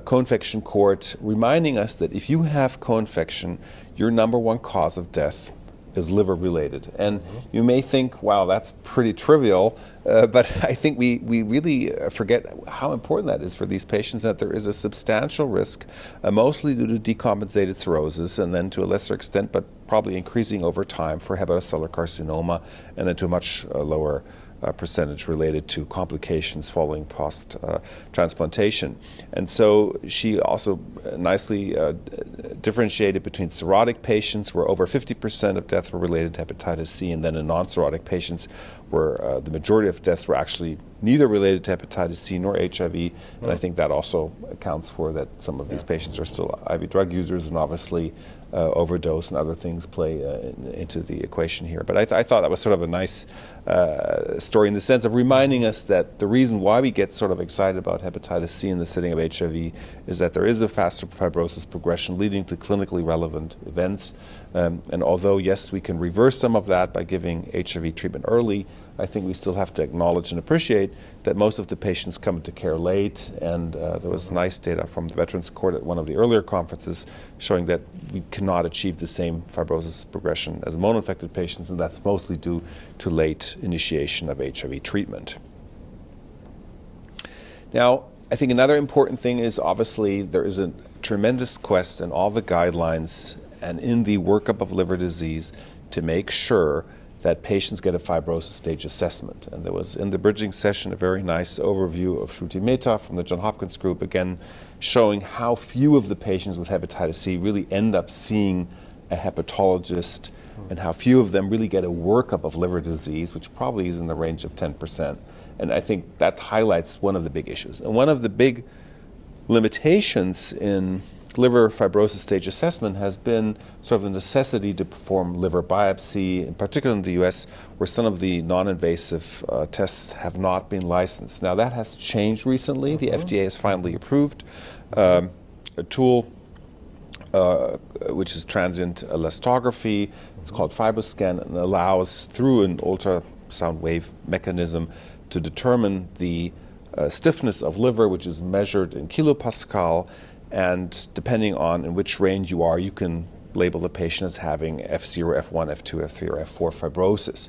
Speaker 5: co-infection court reminding us that if you have co-infection, your number one cause of death is liver-related. And you may think, wow, that's pretty trivial, but I think we really forget how important that is for these patients, that there is a substantial risk, mostly due to decompensated cirrhosis, and then to a lesser extent, but probably increasing over time, for hepatocellular carcinoma, and then to a much lower percentage related to complications following post-transplantation. And so she also nicely differentiated between cirrhotic patients, where over 50% of deaths were related to hepatitis C, and then in non-cirrhotic patients, where the majority of deaths were actually neither related to hepatitis C nor HIV. And I think that also accounts for that some of these patients are still IV drug users, and obviously overdose and other things play into the equation here. But I thought that was sort of a nice story in the sense of reminding us that the reason why we get sort of excited about hepatitis C in the setting of HIV is that there is a faster fibrosis progression leading to clinically relevant events. And although, yes, we can reverse some of that by giving HIV treatment early, I think we still have to acknowledge and appreciate that most of the patients come into care late, and there was nice data from the Veterans Court at one of the earlier conferences showing that we cannot achieve the same fibrosis progression as mono-infected patients, and that's mostly due to late initiation of HIV treatment. Now, I think another important thing is obviously there is a tremendous quest in all the guidelines and in the workup of liver disease to make sure that patients get a fibrosis stage assessment. And there was in the bridging session a very nice overview of Shruti Mehta from the Johns Hopkins group, again showing how few of the patients with hepatitis C really end up seeing a hepatologist, and how few of them really get a workup of liver disease, which probably is in the range of 10%. And I think that highlights one of the big issues. And one of the big limitations in liver fibrosis stage assessment has been sort of the necessity to perform liver biopsy, in particular in the US, where some of the non-invasive tests have not been licensed. Now that has changed recently. The FDA has finally approved a tool which is transient elastography. It's called FibroScan, and allows, through an ultrasound wave mechanism, to determine the stiffness of liver, which is measured in kilopascal. And depending on in which range you are, you can label the patient as having F0, F1, F2, F3, or F4 fibrosis.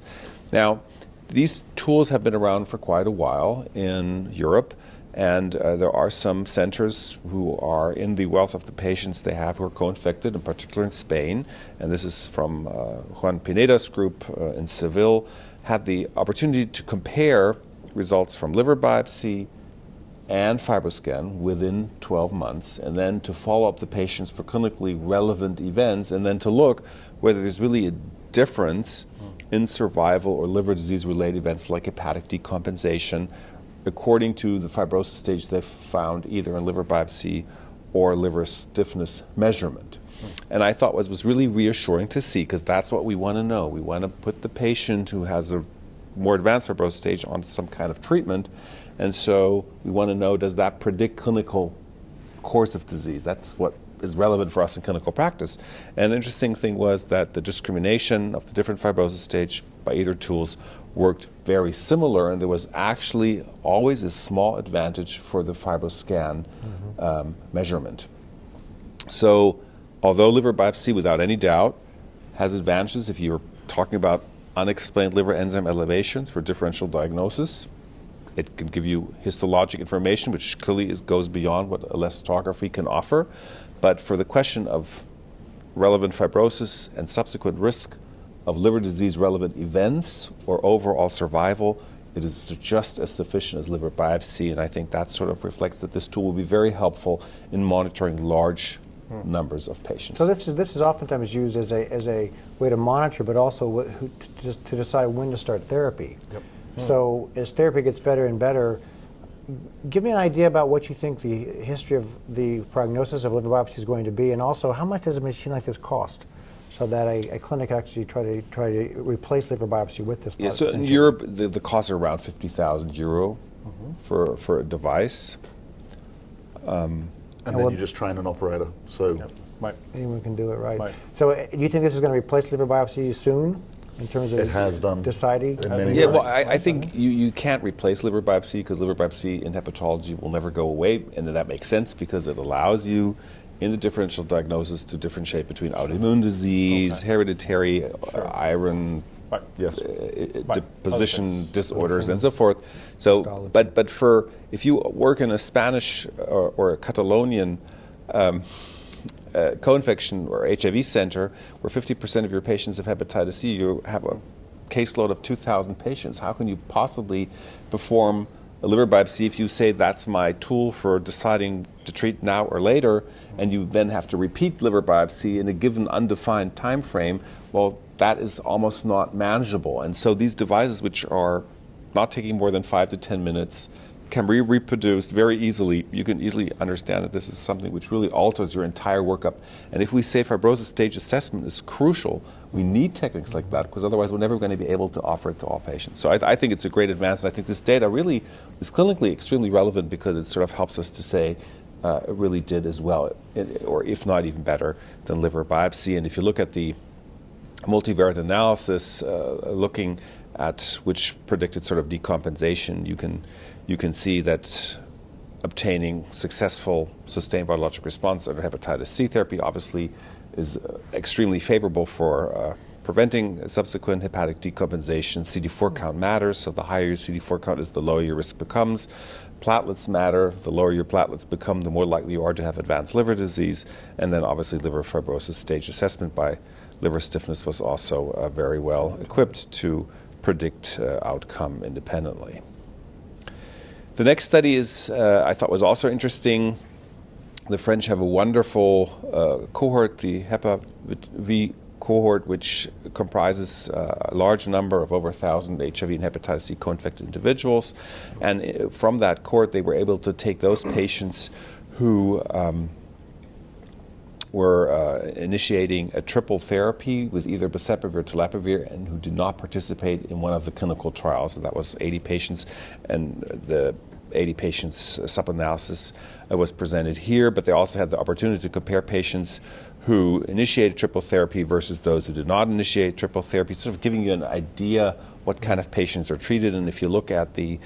Speaker 5: Now, these tools have been around for quite a while in Europe, and there are some centers who are in the wealth of the patients they have who are co-infected, in particular in Spain. And this is from Juan Pineda's group in Seville, had the opportunity to compare results from liver biopsy and FibroScan within 12 months, and then to follow up the patients for clinically relevant events, and then to look whether there's really a difference in survival or liver disease-related events like hepatic decompensation according to the fibrosis stage they found either in liver biopsy or liver stiffness measurement. And I thought was really reassuring to see, because that's what we want to know. We want to put the patient who has a more advanced fibrosis stage onto some kind of treatment. And so we want to know, does that predict clinical course of disease? That's what is relevant for us in clinical practice. And the interesting thing was that the discrimination of the different fibrosis stage by either tools worked very similar, and there was actually always a small advantage for the FibroScan measurement. So although liver biopsy, without any doubt, has advantages if you're talking about unexplained liver enzyme elevations for differential diagnosis, it can give you histologic information, which clearly goes beyond what elastography can offer. But for the question of relevant fibrosis and subsequent risk of liver disease-relevant events or overall survival, it is just as sufficient as liver biopsy. And I think that sort of reflects that this tool will be very helpful in monitoring large numbers of patients.
Speaker 3: So this is oftentimes used as a way to monitor, but also to decide when to start therapy.
Speaker 2: Yep.
Speaker 3: So as therapy gets better and better, give me an idea about what you think the history of the prognosis of liver biopsy is going to be, and also how much does a machine like this cost? so that a clinic actually try to replace liver biopsy with this.
Speaker 5: Yeah, so in Europe, the costs are around €50,000 for a device.
Speaker 4: And then you just train an operator. So
Speaker 2: Right.
Speaker 3: Anyone can do it, right?
Speaker 2: Right.
Speaker 3: So do you think this is going to replace liver biopsy soon in terms of
Speaker 4: it has done
Speaker 3: deciding?
Speaker 5: Yeah, well, I think you can't replace liver biopsy because liver biopsy in hepatology will never go away, and that makes sense because it allows you in the differential diagnosis to differentiate between autoimmune disease, hereditary, iron, deposition disorders, and so forth. So, but for if you work in a Spanish or a Catalonian co-infection or HIV center where 50% of your patients have hepatitis C, you have a caseload of 2,000 patients. How can you possibly perform a liver biopsy if you say that's my tool for deciding to treat now or later, and you then have to repeat liver biopsy in a given undefined time frame? Well, that is almost not manageable. And so these devices, which are not taking more than 5 to 10 minutes, can be reproduced very easily. You can easily understand that this is something which really alters your entire workup. And if we say fibrosis stage assessment is crucial, we need techniques like that because otherwise we're never going to be able to offer it to all patients. So I think it's a great advance, and I think this data really is clinically extremely relevant because it sort of helps us to say it really did as well, or if not even better, than liver biopsy. And if you look at the multivariate analysis looking at which predicted sort of decompensation, you can see that obtaining successful sustained virologic response under hepatitis C therapy obviously is extremely favorable for preventing subsequent hepatic decompensation. CD4 count matters, so the higher your CD4 count is, the lower your risk becomes. Platelets matter. The lower your platelets become, the more likely you are to have advanced liver disease. And then obviously liver fibrosis stage assessment by liver stiffness was also very well equipped to predict outcome independently. The next study is, I thought was also interesting. The French have a wonderful cohort, the HEPA-V cohort, which comprises a large number of over 1,000 HIV and hepatitis C co-infected individuals. And from that cohort, they were able to take those patients who were initiating a triple therapy with either boceprevir or tenofovir and who did not participate in one of the clinical trials. And that was 80 patients, and the 80 patients sub-analysis was presented here, but they also had the opportunity to compare patients who initiated triple therapy versus those who did not initiate triple therapy, sort of giving you an idea what kind of patients are treated. And if you look at the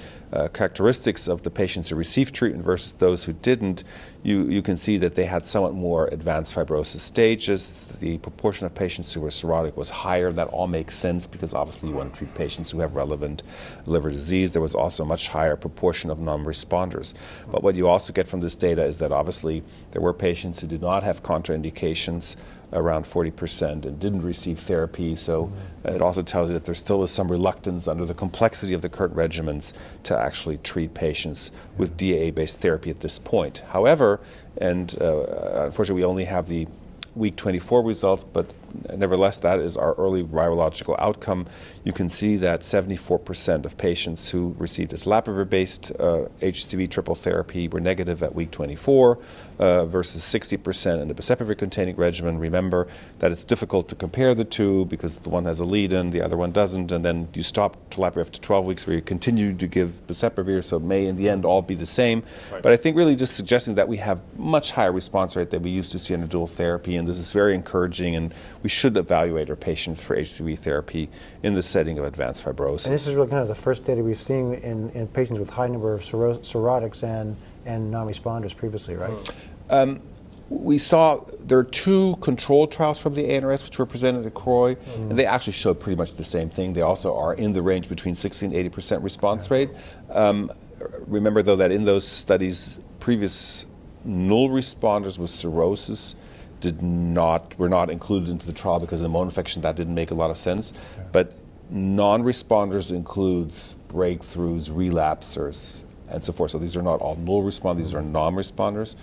Speaker 5: characteristics of the patients who received treatment versus those who didn't, you can see that they had somewhat more advanced fibrosis stages. The proportion of patients who were cirrhotic was higher. That all makes sense because obviously you want to treat patients who have relevant liver disease. There was also a much higher proportion of non-responders. But what you also get from this data is that obviously there were patients who did not have contraindications, around 40%, and didn't receive therapy. So it also tells you that there still is some reluctance under the complexity of the current regimens to actually treat patients with DAA-based therapy at this point. However, and unfortunately we only have the week 24 results, but nevertheless that is our early virological outcome. You can see that 74% of patients who received tenofovir-based HCV triple therapy were negative at week 24 versus 60% in the boceprevir-containing regimen. Remember that it's difficult to compare the two because the one has a lead-in, the other one doesn't, and then you stop tenofovir after 12 weeks where you continue to give boceprevir, so it may in the end all be the same. Right. But I think really just suggesting that we have much higher response rate than we used to see under dual therapy, and this is very encouraging, and we should evaluate our patients for HCV therapy in the setting of advanced fibrosis.
Speaker 3: And this is really kind of the first data we've seen in patients with high number of cirrhotics and non-responders previously, right?
Speaker 5: We saw there are two control trials from the ANRS which were presented at CROI, and they actually showed pretty much the same thing. They also are in the range between 60 and 80% response rate. Remember, though, that in those studies, previous null responders with cirrhosis were not included into the trial because of the infection. That didn't make a lot of sense. But non-responders includes breakthroughs, relapsers, and so forth. So these are not all null responders, these are non-responders.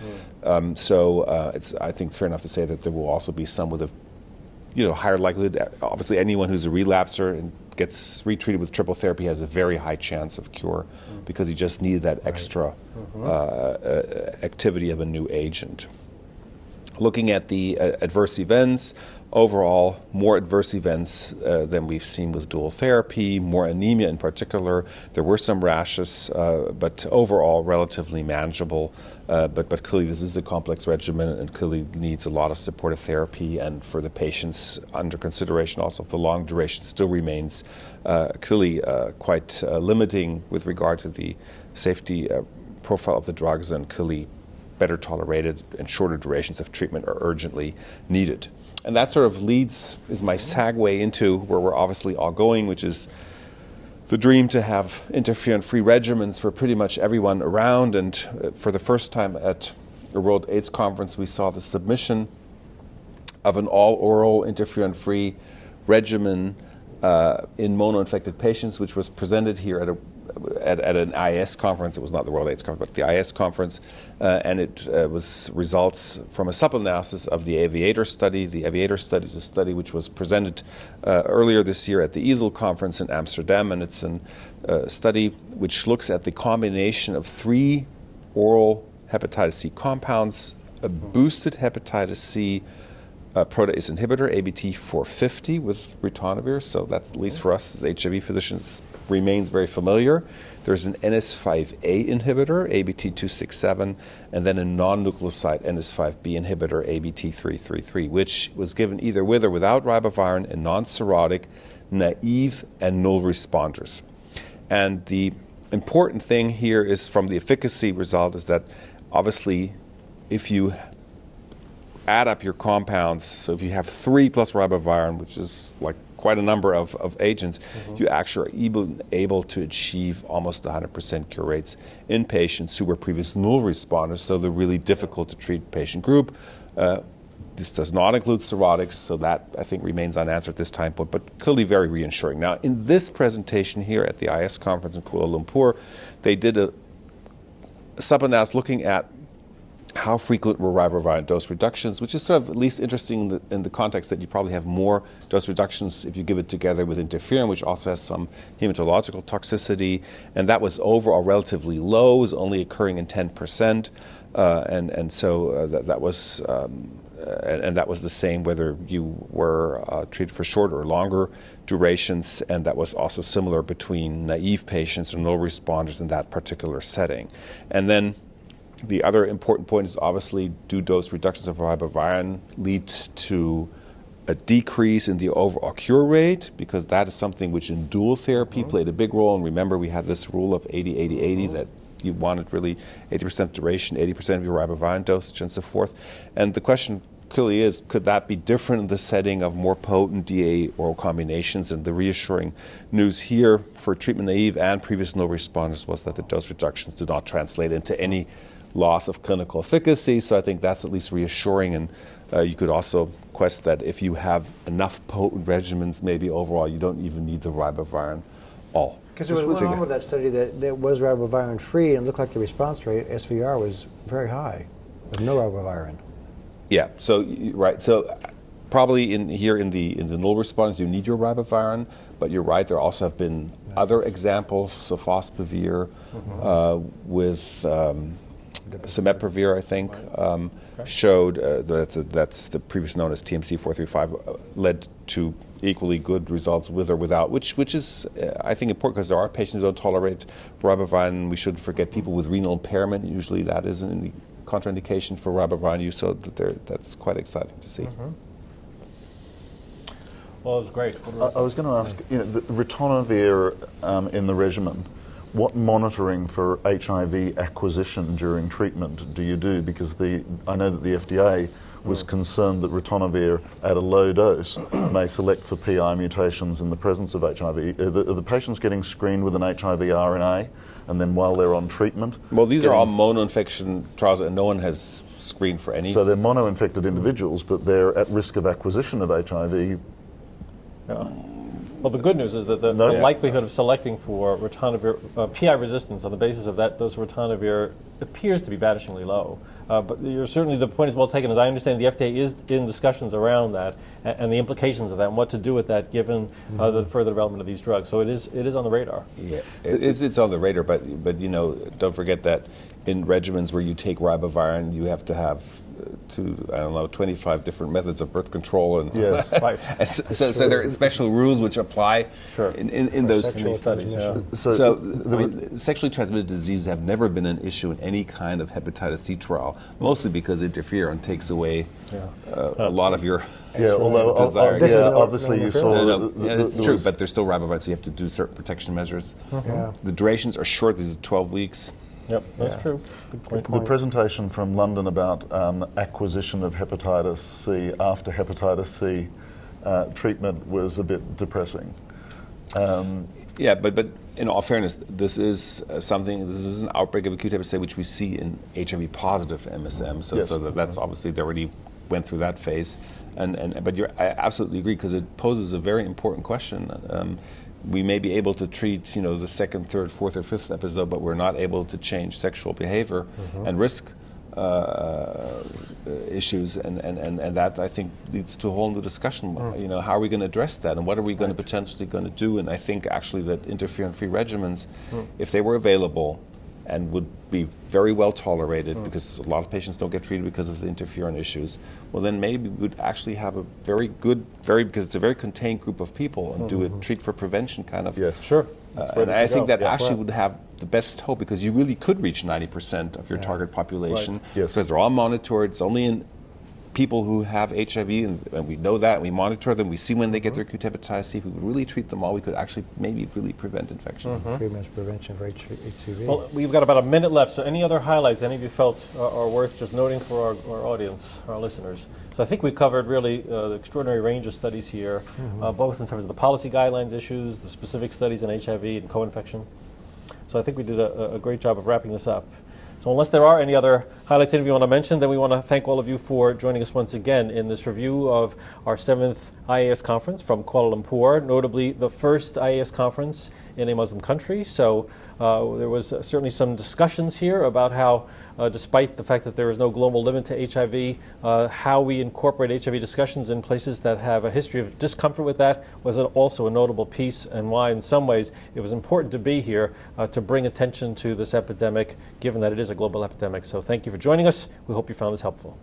Speaker 5: It's, I think, fair enough to say that there will also be some with a higher likelihood. Obviously, anyone who's a relapser and gets retreated with triple therapy has a very high chance of cure because you just need that extra activity of a new agent. Looking at the adverse events, overall, more adverse events than we've seen with dual therapy, more anemia in particular. There were some rashes, but overall relatively manageable. But clearly this is a complex regimen and clearly needs a lot of supportive therapy. And for the patients under consideration, also if the long duration still remains clearly quite limiting with regard to the safety profile of the drugs, and clearly better tolerated and shorter durations of treatment are urgently needed. And that sort of is my segue into where we're obviously all going, which is the dream to have interferon-free regimens for pretty much everyone around. And for the first time at a World AIDS Conference, we saw the submission of an all-oral interferon-free regimen in mono-infected patients, which was presented here at an IAS conference. It was not the World AIDS Conference, but the IAS conference, and it was results from a sub-analysis of the Aviator study. The Aviator study is a study which was presented earlier this year at the EASL conference in Amsterdam, and it's a study which looks at the combination of 3 oral hepatitis C compounds, a boosted hepatitis C protease inhibitor, ABT450, with ritonavir. So that's, at least for us as HIV physicians, remains very familiar. There's an NS5A inhibitor, ABT267, and then a non-nucleoside NS5B inhibitor, ABT333, which was given either with or without ribavirin in non-cirrhotic, naive, and null responders. And the important thing here is from the efficacy result is that obviously if you add up your compounds, so if you have 3 plus ribavirin, which is like quite a number of agents, you actually are able to achieve almost 100% cure rates in patients who were previous null responders, so the really difficult to treat patient group. This does not include cirrhotics, so that I think remains unanswered at this time point, but clearly very reassuring. Now, in this presentation here at the IAS conference in Kuala Lumpur, they did a sub-analysis looking at how frequent were ribavirin dose reductions, which is sort of at least interesting in the context that you probably have more dose reductions if you give it together with interferon, which also has some hematological toxicity. And that was overall relatively low, was only occurring in 10%. And so that was the same whether you were treated for shorter or longer durations, and that was also similar between naive patients and null responders in that particular setting. And then the other important point is obviously do dose reductions of ribavirin lead to a decrease in the overall cure rate, because that is something which in dual therapy played a big role. And remember, we had this rule of 80-80-80 that you wanted really 80% duration, 80% of your ribavirin dosage, and so forth. And the question clearly is, could that be different in the setting of more potent DA oral combinations? And the reassuring news here for treatment-naive and previous null responders was that the dose reductions did not translate into any loss of clinical efficacy. So I think that's at least reassuring. And you could also quest that if you have enough potent regimens, maybe overall you don't even need the ribavirin all.
Speaker 3: Because there was one arm of that study that was ribavirin free, and it looked like the response rate, SVR, was very high with no ribavirin.
Speaker 5: Yeah, so right. So probably in the null responders, you need your ribavirin, but you're right. There also have been other examples, sofosbuvir with Cimeprevir, I think, showed that's the previous known as TMC 435 led to equally good results with or without, which is I think important, because there are patients who don't tolerate ribavirin. We shouldn't forget people with renal impairment. Usually that is an contraindication for ribavirin use, so that's quite exciting to see.
Speaker 2: Well, it was great.
Speaker 4: I was going to ask, the ritonavir in the regimen, what monitoring for HIV acquisition during treatment do you do? Because I know that the FDA was concerned that ritonavir at a low dose may select for PI mutations in the presence of HIV. Are the patients getting screened with an HIV RNA, and then while they're on treatment?
Speaker 5: Well, these are all mono-infection trials, and no one has screened for any.
Speaker 4: So they're mono-infected individuals, but they're at risk of acquisition of HIV.
Speaker 2: Well, the good news is that the likelihood of selecting for ritonavir PI resistance on the basis of that dose of ritonavir appears to be vanishingly low. But certainly the point is well taken. As I understand, the FDA is in discussions around that and the implications of that and what to do with that given the further development of these drugs. So it is on the radar.
Speaker 5: Yeah, it's on the radar, but don't forget that in regimens where you take ribavirin, you have to have I don't know, 25 different methods of birth control, and
Speaker 4: Yes.
Speaker 2: Right.
Speaker 5: and so there are special rules which apply in those
Speaker 3: sexual
Speaker 5: studies.
Speaker 3: transmission.
Speaker 5: So I mean, sexually transmitted diseases have never been an issue in any kind of hepatitis C trial, mostly because interferon takes away a lot of your
Speaker 4: although
Speaker 5: desire.
Speaker 4: obviously you saw
Speaker 5: it's true, but there's still riboviruses, so you have to do certain protection measures.
Speaker 3: Yeah.
Speaker 5: The durations are short. This is 12 weeks.
Speaker 2: Yep, that's true. Good point.
Speaker 4: The presentation from London about acquisition of hepatitis C after hepatitis C treatment was a bit depressing.
Speaker 5: Yeah, but in all fairness, this is this is an outbreak of acute hepatitis C which we see in HIV-positive MSM. So that's obviously they already went through that phase, but I absolutely agree, because it poses a very important question. We may be able to treat, the second, third, fourth, or fifth episode, but we're not able to change sexual behavior and risk issues, and that, I think, leads to a whole new discussion. How are we going to address that, and what are we going to potentially going to do? And I think actually that interferon-free regimens, if they were available and would be very well tolerated, because a lot of patients don't get treated because of the interferon issues, well, then maybe we would actually have a very good, because it's a very contained group of people, and do a treat for prevention kind of.
Speaker 4: Yes.
Speaker 2: Sure.
Speaker 5: And I think that actually would have the best hope, because you really could reach 90% of your target population, because they're all monitored. It's only in people who have HIV, and we know that, and we monitor them, we see when they get their acute hepatitis C. If we would really treat them all, we could actually maybe really prevent infection.
Speaker 3: Treatment prevention for HCV.
Speaker 2: Well, we've got about a minute left, so any other highlights any of you felt are worth just noting for our audience, our listeners? So I think we covered really the extraordinary range of studies here, both in terms of the policy guidelines issues, the specific studies in HIV and co-infection. So I think we did a great job of wrapping this up. So unless there are any other highlights that you want to mention, then we want to thank all of you for joining us once again in this review of our 7th IAS Conference from Kuala Lumpur, notably the first IAS Conference in a Muslim country. So there was certainly some discussions here about how, despite the fact that there is no global limit to HIV, how we incorporate HIV discussions in places that have a history of discomfort with that was also a notable piece, and why in some ways it was important to be here to bring attention to this epidemic, given that it is a global epidemic. So thank you for joining us. We hope you found this helpful.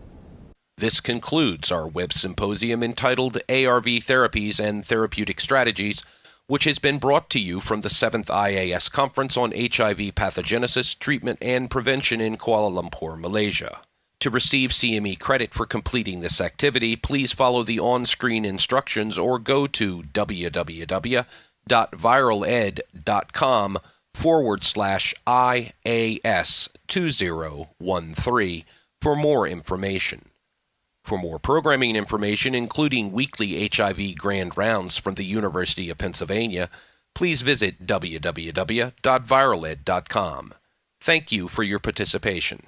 Speaker 1: This concludes our web symposium entitled ARV Therapies and Therapeutic Strategies, which has been brought to you from the 7th IAS Conference on HIV Pathogenesis, Treatment, and Prevention in Kuala Lumpur, Malaysia. To receive CME credit for completing this activity, please follow the on-screen instructions or go to www.viraled.com/IAS 2013 for more information. For more programming information, including weekly HIV Grand Rounds from the University of Pennsylvania, please visit www.viraled.com. Thank you for your participation.